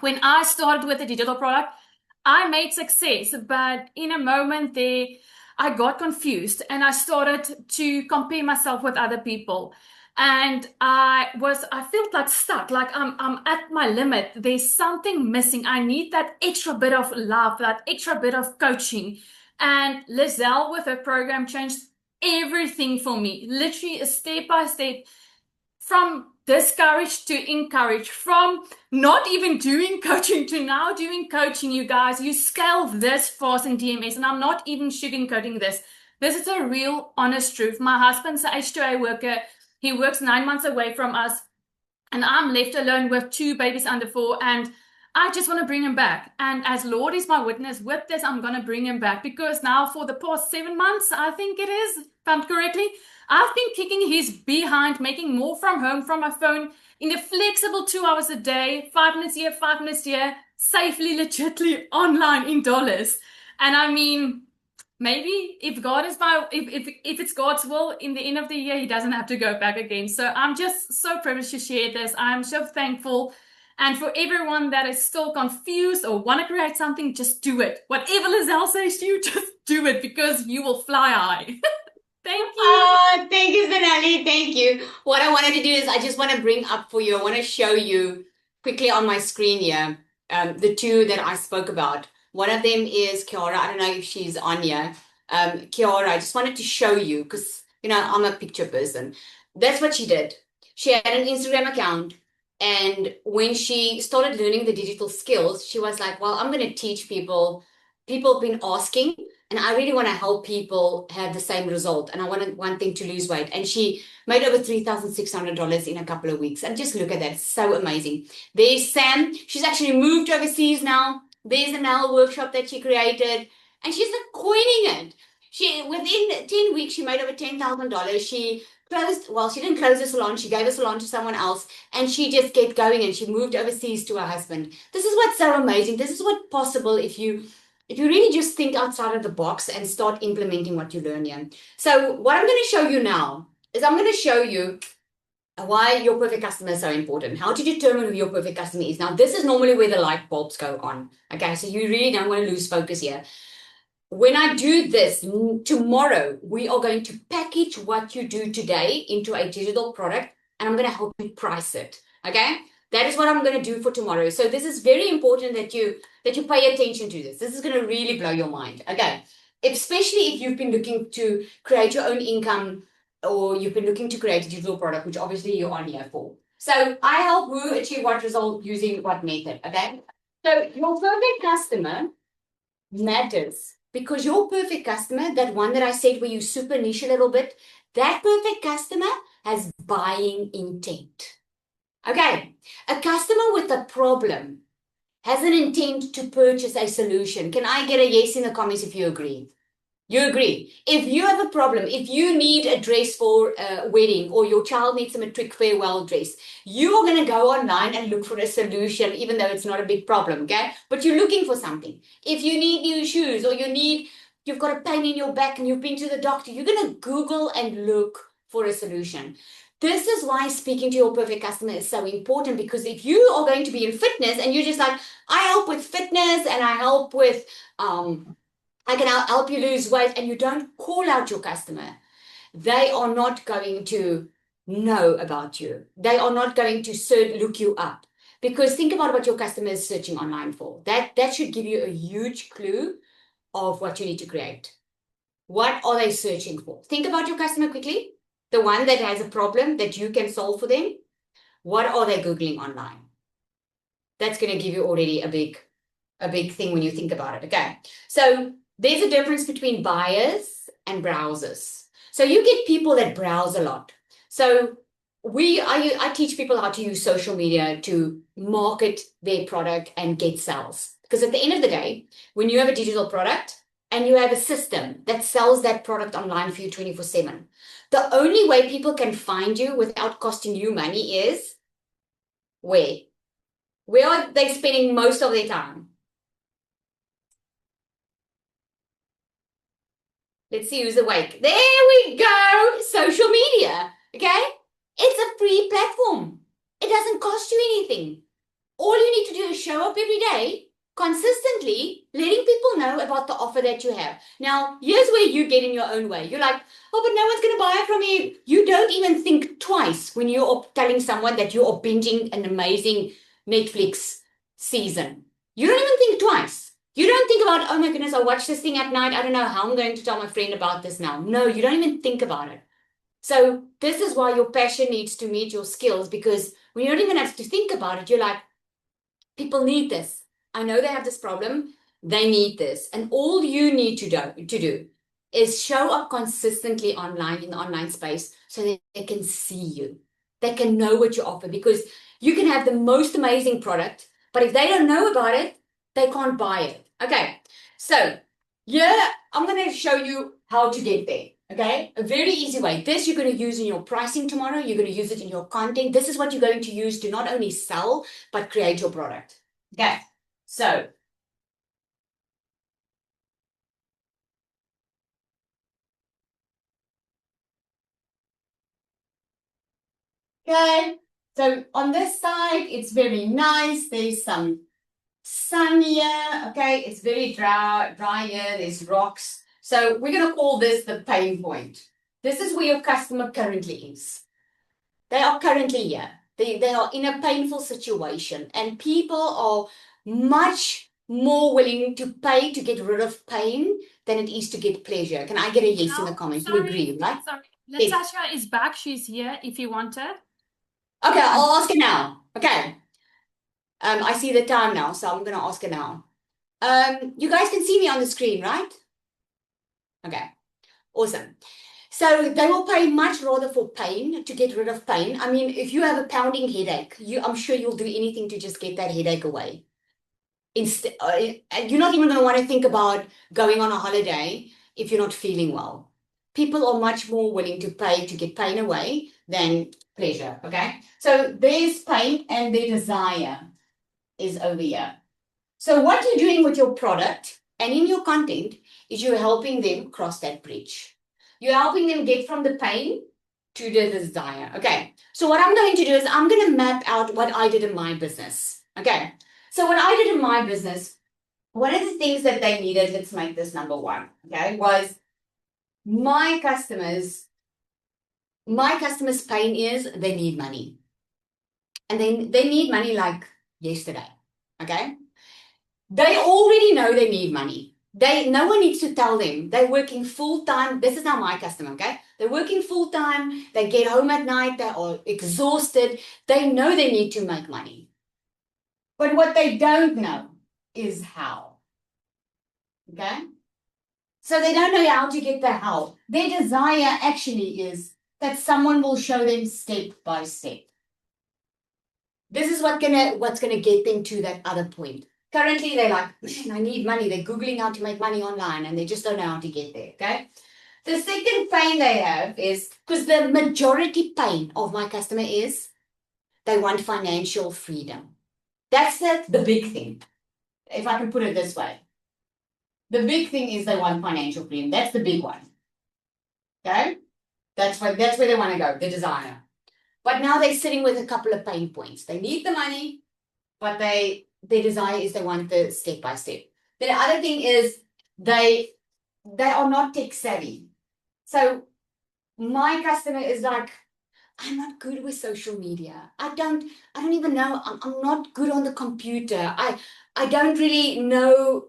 When I started with a digital product, I made success, but in a moment there, I got confused and I started to compare myself with other people. And I felt like stuck, like I'm at my limit. There's something missing. I need that extra bit of love, that extra bit of coaching. And Lizelle with her program changed everything for me. Literally a step by step, from discouraged to encouraged, from not even doing coaching to now doing coaching. You guys, you scale this fast in DMS, and I'm not even sugarcoating this. This is a real honest truth. My husband's an H2A worker. He works 9 months away from us, and I'm left alone with 2 babies under 4, and I just want to bring him back. And as Lord is my witness, with this, I'm going to bring him back, because now for the past 7 months, I think it is, if I'm correctly, I've been kicking his behind, making more from home, from my phone, in a flexible 2 hours a day, 5 minutes here, 5 minutes here, safely, legitly, online in dollars. And I mean, maybe if God is if it's God's will, in the end of the year, he doesn't have to go back again. So I'm just so privileged to share this. I'm so thankful. And for everyone that is still confused or want to create something, just do it. Whatever Lizelle says to you, just do it, because you will fly high. Thank you. Thank you, Zanelle. Thank you. What I wanted to do is I just want to bring up for you, I want to show you quickly on my screen here, the 2 that I spoke about. One of them is Kiara. I don't know if she's on here. Kiara, I just wanted to show you because, I'm a picture person. That's what she did. She had an Instagram account. And when she started learning the digital skills, she was like, well, I'm going to teach people. People have been asking, and I really want to help people have the same result. And I wanted one thing to lose weight. And she made over $3,600 in a couple of weeks. And just look at that. It's so amazing. There's Sam. She's actually moved overseas now. There's another workshop that she created. And she's like coining it. Within 10 weeks, she made over $10,000. She didn't close the salon. She gave a salon to someone else. And she just kept going. And she moved overseas to her husband. This is what's so amazing. This is what's possible if you really just think outside of the box and start implementing what you learn here. So what I'm going to show you now is I'm going to show you why your perfect customer is so important, how to determine who your perfect customer is. Now, this is normally where the light bulbs go on. Okay, so you really don't want to lose focus here. When I do this tomorrow, we are going to package what you do today into a digital product, and I'm going to help you price it. Okay, that is what I'm going to do for tomorrow. So this is very important that you pay attention to this. This is going to really blow your mind. Okay, especially if you've been looking to create your own income, or you've been looking to create a digital product, which obviously you're on here for. So I help you achieve what result using what method. Okay, so your perfect customer matters. Because your perfect customer, that one that I said where you super niche a little bit, that perfect customer has buying intent. Okay, a customer with a problem has an intent to purchase a solution. Can I get a yes in the comments if you agree? You agree. If you have a problem, if you need a dress for a wedding, or your child needs a matric farewell dress, you are going to go online and look for a solution, even though it's not a big problem, okay? But you're looking for something. If you need new shoes, or you've got a pain in your back and you've been to the doctor, you're going to Google and look for a solution. This is why speaking to your perfect customer is so important, because if you are going to be in fitness and you're just like, I help with fitness and I help with, I can help you lose weight, and you don't call out your customer, they are not going to know about you. They are not going to look you up, because think about what your customer is searching online for. That should give you a huge clue of what you need to create. What are they searching for? Think about your customer quickly. The one that has a problem that you can solve for them. What are they Googling online? That's going to give you already a big thing when you think about it. Okay. So there's a difference between buyers and browsers. So you get people that browse a lot. So I teach people how to use social media to market their product and get sales. Because at the end of the day, when you have a digital product and you have a system that sells that product online for you 24/7, the only way people can find you without costing you money is where? Where are they spending most of their time? Let's see who's awake. There we go. Social media. Okay? It's a free platform. It doesn't cost you anything. All you need to do is show up every day, consistently letting people know about the offer that you have. Now, here's where you get in your own way. You're like, oh, but no one's going to buy it from me. You don't even think twice when you're telling someone that you are binging an amazing Netflix season. You don't even think twice. You don't think about, oh my goodness, I'll watch this thing at night. I don't know how I'm going to tell my friend about this now. No, you don't even think about it. So this is why your passion needs to meet your skills, because when you don't even have to think about it, you're like, people need this. I know they have this problem. They need this. And all you need to do is show up consistently online in the online space so that they can see you. They can know what you offer, because you can have the most amazing product, but if they don't know about it, they can't buy it. Okay, so yeah, I'm going to show you how to get there. Okay, a very easy way. This you're going to use in your pricing tomorrow. You're going to use it in your content. This is what you're going to use to not only sell, but create your product. Okay, so okay, so on this side, it's very nice. There's some sun here. Okay, it's very dry here. There's rocks. So we're going to call this the pain point. This is where your customer currently is. They are currently here. They are in a painful situation, and people are much more willing to pay to get rid of pain than it is to get pleasure. Can I get a yes in the comments? You agree, right? Sorry. Yes. Natasha is back. She's here if you want her. Okay, I'll ask her now. Okay. I see the time now, so I'm going to ask her now. You guys can see me on the screen, right? Okay, awesome. So they will pay much rather for pain, to get rid of pain. I mean, if you have a pounding headache, I'm sure you'll do anything to just get that headache away. You're not even going to want to think about going on a holiday if you're not feeling well. People are much more willing to pay to get pain away than pleasure, okay? So there's pain, and their desire is over here. So what you're doing with your product and in your content is you're helping them cross that bridge. You're helping them get from the pain to the desire. Okay, so what I'm going to do is I'm going to map out what I did in my business. Okay, so what I did in my business, one of the things that they needed, let's make this number one, okay, was my customers' pain is they need money. And they need money like yesterday, okay? They already know they need money. No one needs to tell them. They're working full-time. This is now my customer, okay? They're working full-time. They get home at night. They are exhausted. They know they need to make money. But what they don't know is how, okay? So they don't know how to get the help. Their desire actually is that someone will show them step by step. This is what's gonna get them to that other point. Currently, they're like, man, I need money. They're Googling how to make money online, and they just don't know how to get there, okay? The second pain they have is, because the majority pain of my customer is, they want financial freedom. That's the big thing, if I can put it this way. The big thing is they want financial freedom. That's the big one, okay? That's where they want to go, the desire. But now they're sitting with a couple of pain points. They need the money, but their desire is they want the step by step. The other thing is they are not tech savvy. So my customer is like, I'm not good with social media. I don't even know. I'm not good on the computer. I don't really know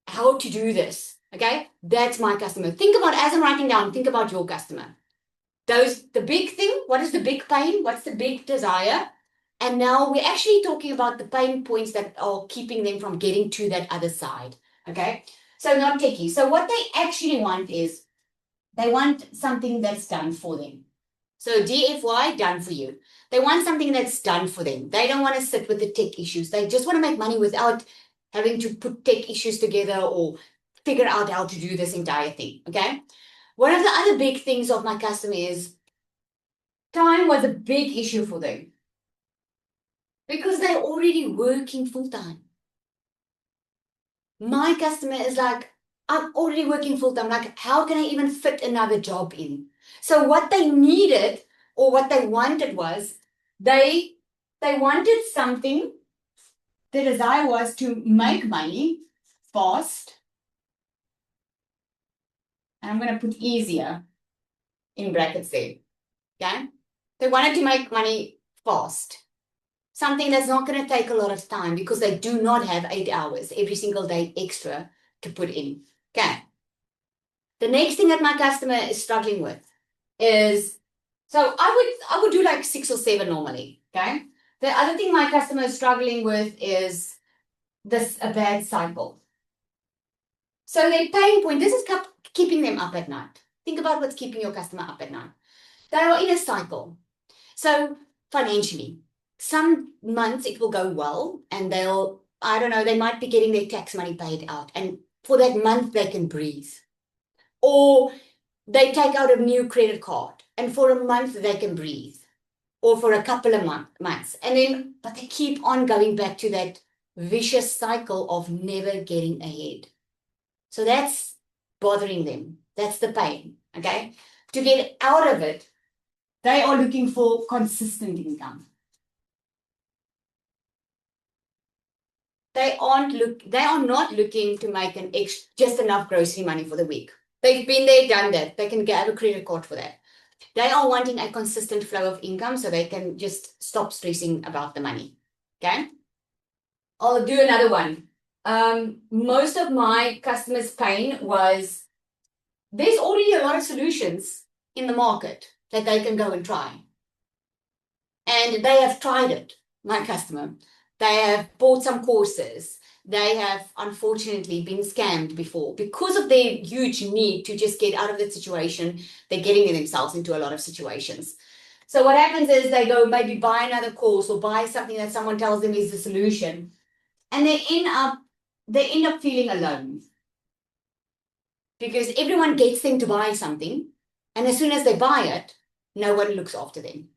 how to do this. Okay, that's my customer. Think about, as I'm writing down, think about your customer. The big thing, what is the big pain? What's the big desire? And now we're actually talking about the pain points that are keeping them from getting to that other side. Okay. So not techie. So what they actually want is they want something that's done for them. So DFY, done for you. They want something that's done for them. They don't want to sit with the tech issues. They just want to make money without having to put tech issues together or figure out how to do this entire thing. Okay. One of the other big things of my customer is time was a big issue for them because they're already working full time. My customer is like, I'm already working full time. Like, how can I even fit another job in? So what they needed or what they wanted was they wanted something. The desire was to make money fast. And I'm going to put easier in brackets there. Okay. They wanted to make money fast. Something that's not going to take a lot of time because they do not have 8 hours every single day extra to put in. Okay. The next thing that my customer is struggling with is, so I would do like 6 or 7 normally. Okay. The other thing my customer is struggling with is a bad cycle. So their pain point, this is keeping them up at night. Think about what's keeping your customer up at night. They are in a cycle. So financially, some months it will go well and they'll, I don't know, they might be getting their tax money paid out. And for that month, they can breathe. Or they take out a new credit card and for a month they can breathe. Or for a couple of months. And then, but they keep on going back to that vicious cycle of never getting ahead. So that's bothering them. That's the pain. Okay. To get out of it, they are looking for consistent income. They are not looking to make just enough grocery money for the week. They've been there, done that. They can have a credit card for that. They are wanting a consistent flow of income so they can just stop stressing about the money. Okay. I'll do another one. Most of my customers' pain was there's already a lot of solutions in the market that they can go and try. And they have tried it, my customer. They have bought some courses. They have unfortunately been scammed before because of their huge need to just get out of that situation. They're getting themselves into a lot of situations. So what happens is they go maybe buy another course or buy something that someone tells them is the solution. And they end up feeling alone. Because everyone gets them to buy something. And as soon as they buy it, no one looks after them.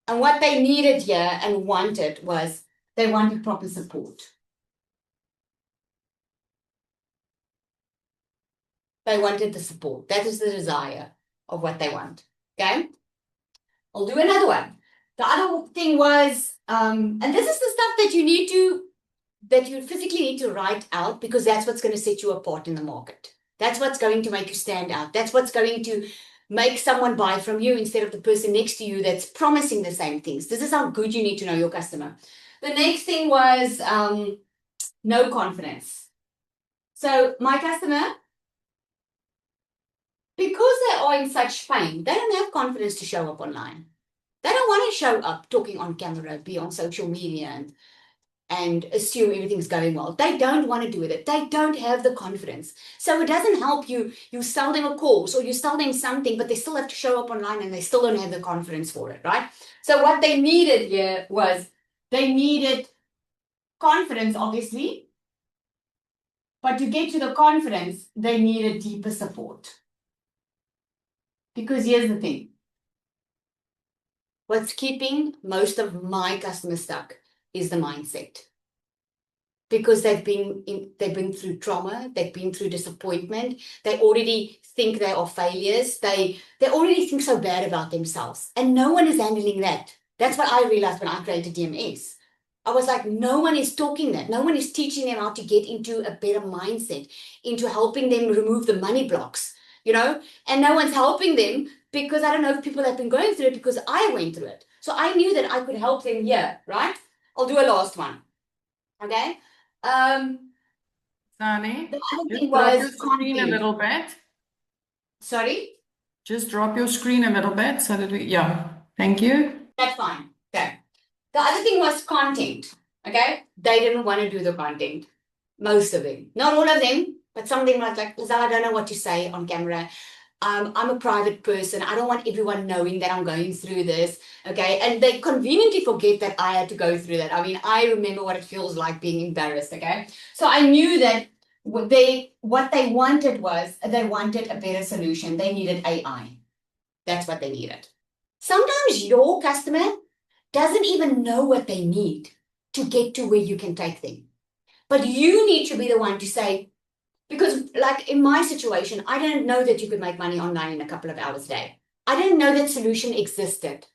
And what they needed here and wanted was they wanted proper support. They wanted the support. That is the desire of what they want. Okay? I'll do another one. The other thing was, and this is the stuff that you physically need to write out because that's what's going to set you apart in the market. That's what's going to make you stand out. That's what's going to make someone buy from you instead of the person next to you that's promising the same things. This is how good you need to know your customer. The next thing was no confidence. So my customer, because they are in such pain, they don't have confidence to show up online. They don't want to show up talking on camera, be on social media and assume everything's going well. They don't want to do it. They don't have the confidence. So it doesn't help you sell them a course or you sell them something, but they still have to show up online and they still don't have the confidence for it, right? So what they needed here was they needed confidence, obviously. But to get to the confidence, they needed deeper support. Because here's the thing. What's keeping most of my customers stuck is the mindset. Because they've been through trauma, they've been through disappointment, they already think they are failures, they already think so bad about themselves. And no one is handling that. That's what I realized when I created DMS. I was like, no one is talking that. No one is teaching them how to get into a better mindset, into helping them remove the money blocks, and no one's helping them because I don't know if people have been going through it because I went through it. So I knew that I could help them here, right? I'll do a last one. Okay. Sani, The other just thing drop was your screen a content. little bit. Sorry? Just drop your screen a little bit so that yeah, thank you. That's fine. Okay. The other thing was content. Okay, they didn't want to do the content. Most of them, not all of them, but some of them were like, Lizelle, I don't know what to say on camera. I'm a private person. I don't want everyone knowing that I'm going through this. Okay. And they conveniently forget that I had to go through that. I mean, I remember what it feels like being embarrassed. Okay. So I knew that what they wanted was they wanted a better solution. They needed AI. That's what they needed. Sometimes your customer doesn't even know what they need to get to where you can take them. But you need to be the one to say, because like in my situation, I didn't know that you could make money online in a couple of hours a day. I didn't know that solution existed.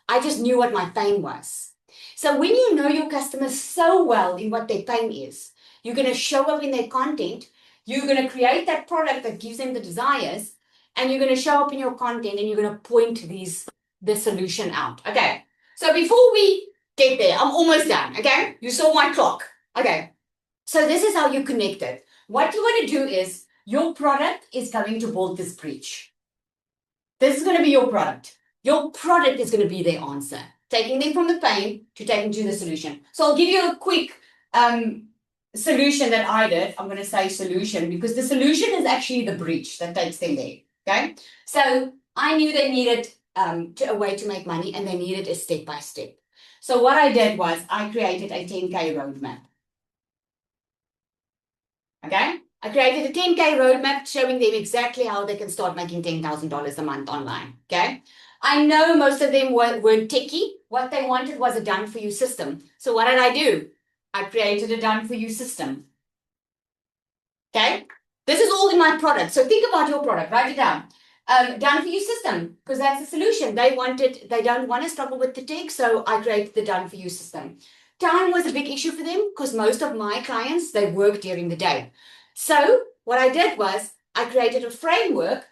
I just knew what my pain was. So when you know your customers so well in what their pain is, you're going to show up in their content, you're going to create that product that gives them the desires, and you're going to show up in your content and you're going to point the solution out. Okay. So before we get there, I'm almost done. Okay. You saw my clock. Okay. So this is how you connect it. What you want to do is your product is going to build this bridge. This is going to be your product. Your product is going to be their answer, taking them from the pain to taking to the solution. So I'll give you a quick solution that I did. I'm going to say solution because the solution is actually the bridge that takes them there. Okay. So I knew they needed a way to make money and they needed a step by step. So what I did was I created a 10K roadmap. Okay, I created a 10K roadmap showing them exactly how they can start making $10,000 a month online. Okay, I know most of them weren't techie. What they wanted was a done for you system. So what did I do? I created a done for you system. Okay, this is all in my product. So think about your product, write it down. Done for you system, because that's the solution. They don't want to struggle with the tech. So I created the done for you system. Time was a big issue for them because most of my clients, they work during the day. So what I did was I created a framework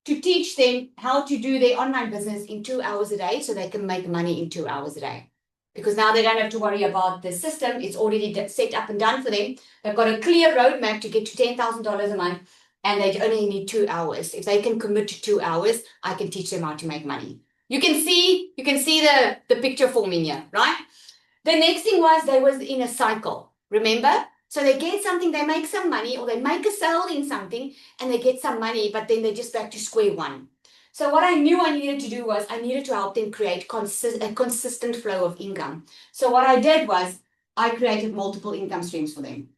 to teach them how to do their online business in 2 hours a day so they can make money in 2 hours a day. Because now they don't have to worry about the system. It's already set up and done for them. They've got a clear roadmap to get to $10,000 a month and they only need 2 hours. If they can commit to 2 hours, I can teach them how to make money. You can see the picture forming here, right? The next thing was they was in a cycle, remember? So they get something, they make some money, or they make a sale in something and they get some money, but then they're just back to square one. So what I knew I needed to do was I needed to help them create a consistent flow of income. So what I did was I created multiple income streams for them.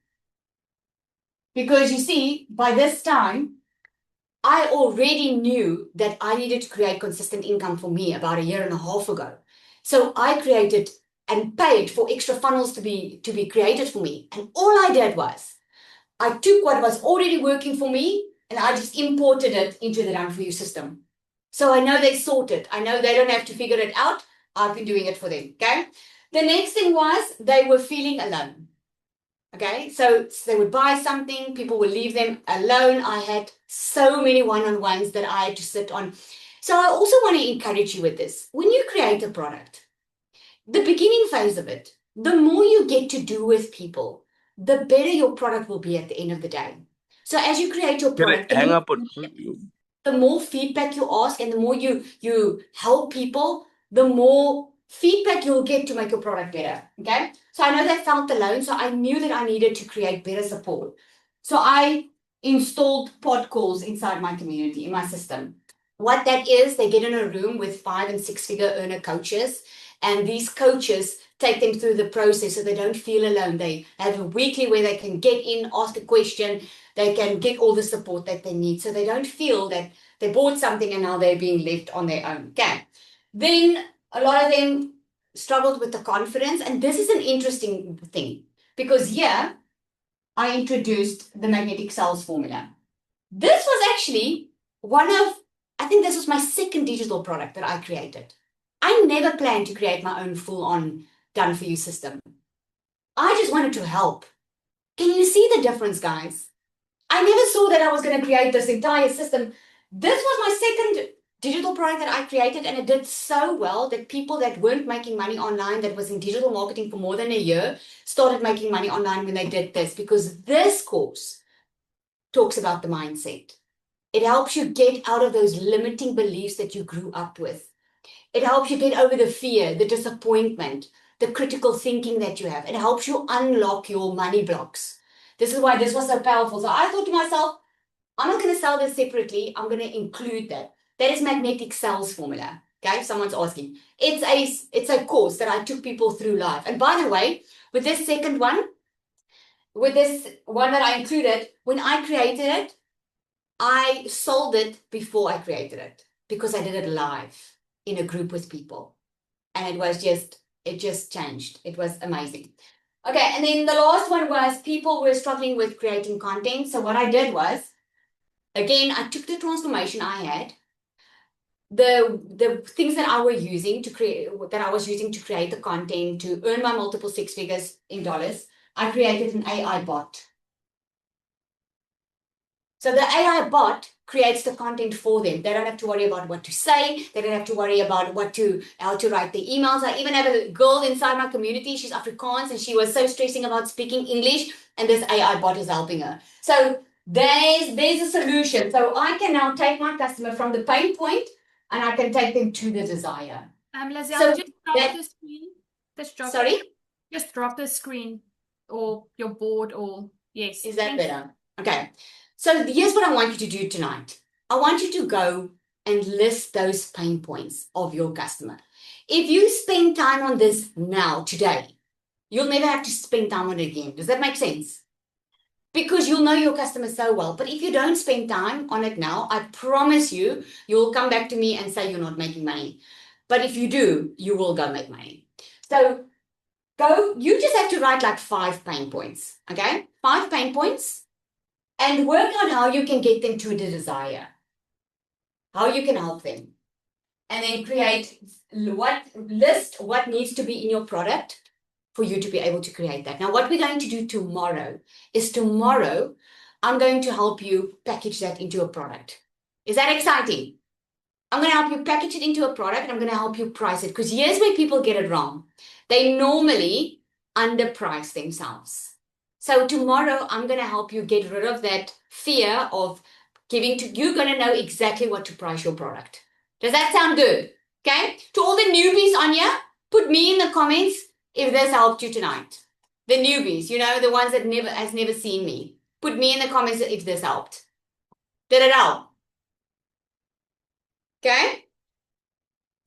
Because you see, by this time, I already knew that I needed to create consistent income for me about 1.5 years ago. So I created and paid for extra funnels to be created for me. And all I did was I took what was already working for me and I just imported it into the Done For You system. So I know they sorted. I know they don't have to figure it out. I've been doing it for them. Okay. The next thing was they were feeling alone. Okay. So they would buy something. People would leave them alone. I had so many one-on-ones that I had to sit on. So I also want to encourage you with this. When you create a product, the beginning phase of it, the more you get to do with people, the better your product will be at the end of the day. So as you create your product, Hang up on you. The more feedback you ask and the more you help people, the more feedback you'll get to make your product better. Okay. So I know they felt alone. So I knew that I needed to create better support. So I installed pod calls inside my community, in my system. What that is, they get in a room with 5- and 6-figure earner coaches. And these coaches take them through the process so they don't feel alone. They have a weekly where they can get in, ask a question. They can get all the support that they need. So they don't feel that they bought something and now they're being left on their own. Okay. Then a lot of them struggled with the confidence. And this is an interesting thing because here I introduced the magnetic sales formula. This was actually I think this was my second digital product that I created. I never planned to create my own full-on Done For You system. I just wanted to help. Can you see the difference, guys? I never saw that I was going to create this entire system. This was my second digital product that I created, and it did so well that people that weren't making money online, that was in digital marketing for more than 1 year, started making money online when they did this, because this course talks about the mindset. It helps you get out of those limiting beliefs that you grew up with. It helps you get over the fear, the disappointment, the critical thinking that you have. It helps you unlock your money blocks. This is why this was so powerful. So I thought to myself, I'm not going to sell this separately. I'm going to include that. That is magnetic sales formula. Okay, if someone's asking. It's a course that I took people through live. And by the way, with this second one, with this one that I included, when I created it, I sold it before I created it because I did it live in a group with people. And it just changed. It was amazing. Okay, and then the last one was people were struggling with creating content. So what I did was, again, I took the transformation I had, the things that I was using to create the content to earn my multiple six figures in dollars. I created an AI bot. So the AI bot creates the content for them. They don't have to worry about what to say. They don't have to worry about how to write the emails. I even have a girl inside my community. She's Afrikaans and she was so stressing about speaking English, and this AI bot is helping her. So there's a solution. So I can now take my customer from the pain point and I can take them to the desire. Lizelle, So just drop the screen. Sorry? Just drop the screen or your board, or yes. Is that better? Okay. So here's what I want you to do tonight. I want you to go and list those pain points of your customer. If you spend time on this now, today, you'll never have to spend time on it again. Does that make sense? Because you'll know your customer so well. But if you don't spend time on it now, I promise you, you'll come back to me and say you're not making money. But if you do, you will go make money. So you just have to write like 5 pain points, okay? 5 pain points. And work on how you can get them to the desire, how you can help them. And then list what needs to be in your product for you to be able to create that. Now, what we're going to do tomorrow is I'm going to help you package that into a product. Is that exciting? I'm going to help you package it into a product, and I'm going to help you price it, because here's where people get it wrong. They normally underprice themselves. So tomorrow, I'm going to help you get rid of that fear of you're going to know exactly what to price your product. Does that sound good? Okay. To all the newbies on here, put me in the comments if this helped you tonight. The newbies, the ones that has never seen me. Put me in the comments if this helped. Did it help? Okay.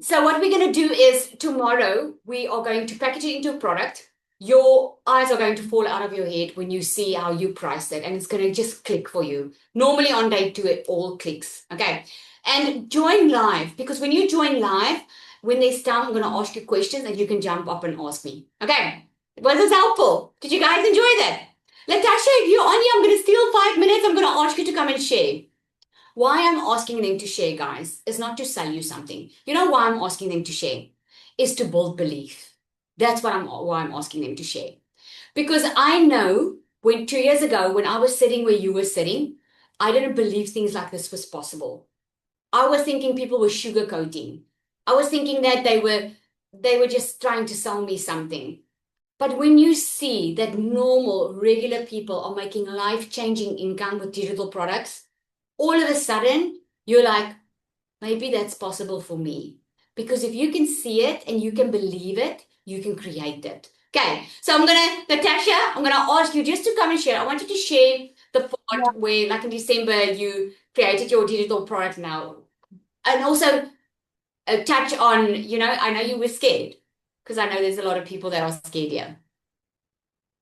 So what we're going to do is tomorrow, we are going to package it into a product. Your eyes are going to fall out of your head when you see how you priced it, and it's going to just click for you. Normally on day 2, it all clicks. Okay. And join live, because when you join live, when there's time, I'm going to ask you questions and you can jump up and ask me. Okay. Was this helpful? Did you guys enjoy that? Latasha, if you're on here, I'm going to steal 5 minutes. I'm going to ask you to come and share. Why I'm asking them to share, guys, is not to sell you something. You know why I'm asking them to share? Is to build belief. That's why I'm asking them to share. Because I know 2 years ago, when I was sitting where you were sitting, I didn't believe things like this was possible. I was thinking people were sugarcoating. I was thinking that they were just trying to sell me something. But when you see that normal, regular people are making life-changing income with digital products, all of a sudden, you're like, maybe that's possible for me. Because if you can see it and you can believe it, you can create it. Okay, so Natasha, I'm going to ask you just to come and share. I want you to share the part where, like in December, you created your digital product now. And also touch on, I know you were scared, because I know there's a lot of people that are scared here.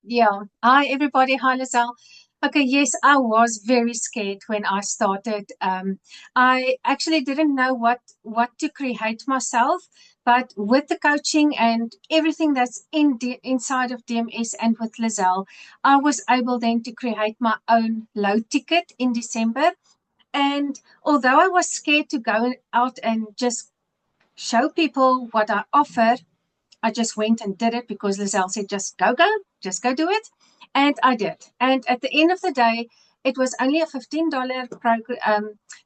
Yeah. Hi, everybody. Hi, Lizelle. Okay, yes, I was very scared when I started. I actually didn't know what to create myself, but with the coaching and everything that's inside of DMS and with Lizelle, I was able then to create my own low ticket in December. And although I was scared to go out and just show people what I offer, I just went and did it because Lizelle said, just go do it. And I did. And at the end of the day, it was only a $15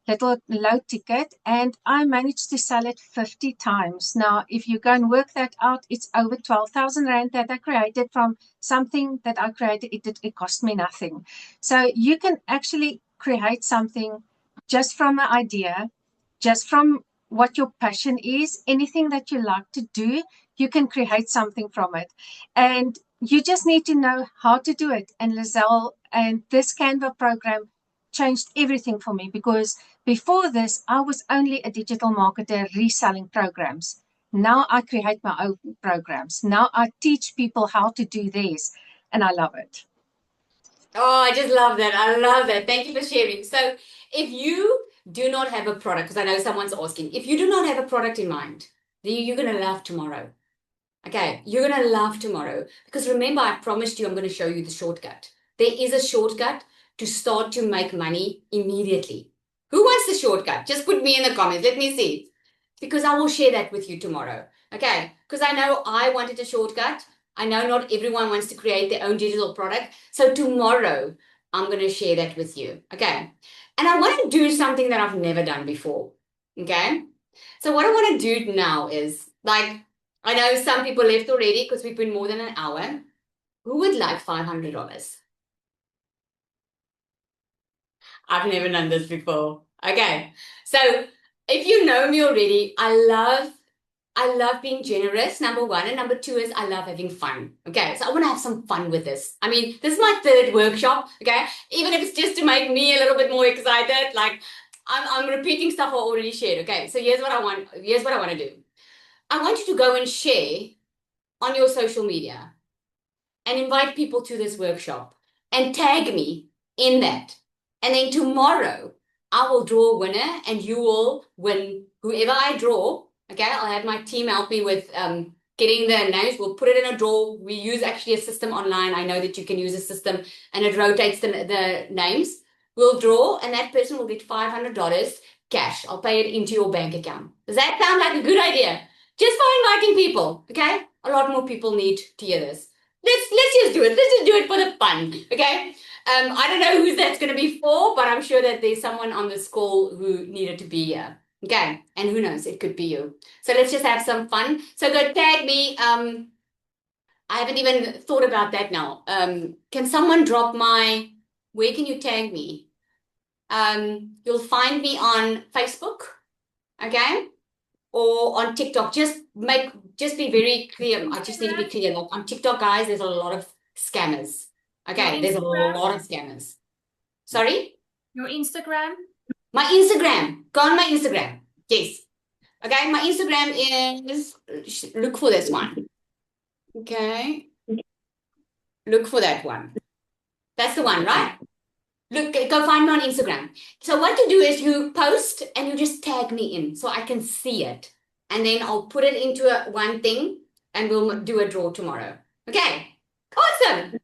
little low ticket, and I managed to sell it 50 times. Now, if you go and work that out, it's over 12,000 Rand that I created from something that I created. It cost me nothing. So you can actually create something just from an idea, just from what your passion is, anything that you like to do, you can create something from it. And you just need to know how to do it. And Lizelle and this Canva program changed everything for me, because before this, I was only a digital marketer reselling programs. Now I create my own programs. Now I teach people how to do theirs, and I love it. Oh, I just love that. I love that. Thank you for sharing. So, if you do not have a product, because I know someone's asking, if you do not have a product in mind, then you're going to love tomorrow. Okay, you're going to love tomorrow. Because remember, I promised you I'm going to show you the shortcut. There is a shortcut to start to make money immediately. Who wants the shortcut? Just put me in the comments. Let me see. Because I will share that with you tomorrow. Okay, because I know I wanted a shortcut. I know not everyone wants to create their own digital product. So tomorrow, I'm going to share that with you. Okay. And I want to do something that I've never done before. Okay. So what I want to do now is, like, I know some people left already because we've been more than an hour. Who would like $500? I've never done this before. Okay. So if you know me already, I love being generous, number one. And number two is I love having fun. Okay. So I want to have some fun with this. I mean, this is my third workshop. Okay. Even if it's just to make me a little bit more excited, like I'm repeating stuff I already shared. Okay. So here's what I want to do. I want you to go and share on your social media and invite people to this workshop and tag me in that. And then tomorrow I will draw a winner and you will win whoever I draw. Okay, I'll have my team help me with getting the names. We'll put it in a draw. We use actually a system online. I know that you can use a system and it rotates the names. We'll draw and that person will get $500 cash. I'll pay it into your bank account. Does that sound like a good idea? Just for inviting people, okay? A lot more people need to hear this. Let's just do it. Let's just do it for the fun, okay? I don't know who that's going to be for, but I'm sure that there's someone on this call who needed to be here, okay? And who knows, it could be you. So let's just have some fun. So go tag me. I haven't even thought about that now. Can someone drop where can you tag me? You'll find me on Facebook, okay? Or on TikTok. Just be very clear. I just need to be clear. Like on TikTok, guys, there's a lot of scammers. Okay, there's a lot of scammers. Sorry? Your Instagram? My Instagram. Go on my Instagram. Yes. Okay, my Instagram is, look for this one. Okay. Look for that one. That's the one, right? Look, go find me on Instagram. So what you do is you post and you just tag me in so I can see it. And then I'll put it into one thing and we'll do a draw tomorrow. Okay. Awesome.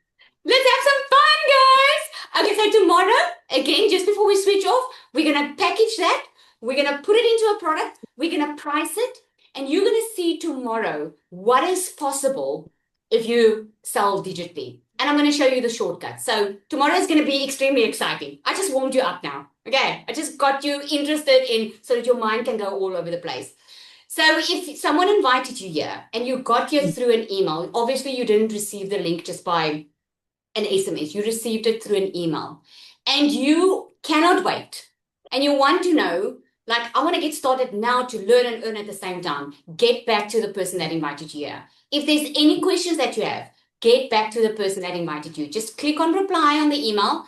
Let's have some fun, guys. Okay, so tomorrow, again, just before we switch off, we're going to package that. We're going to put it into a product. We're going to price it. And you're going to see tomorrow what is possible if you sell digitally. And I'm going to show you the shortcut. So tomorrow is going to be extremely exciting. I just warmed you up now. Okay. I just got you interested in so that your mind can go all over the place. So if someone invited you here and you got here through an email, obviously you didn't receive the link just by an SMS. You received it through an email and you cannot wait. And you want to know, like, I want to get started now to learn and earn at the same time. Get back to the person that invited you here. If there's any questions that you have, get back to the person that invited you. Just click on reply on the email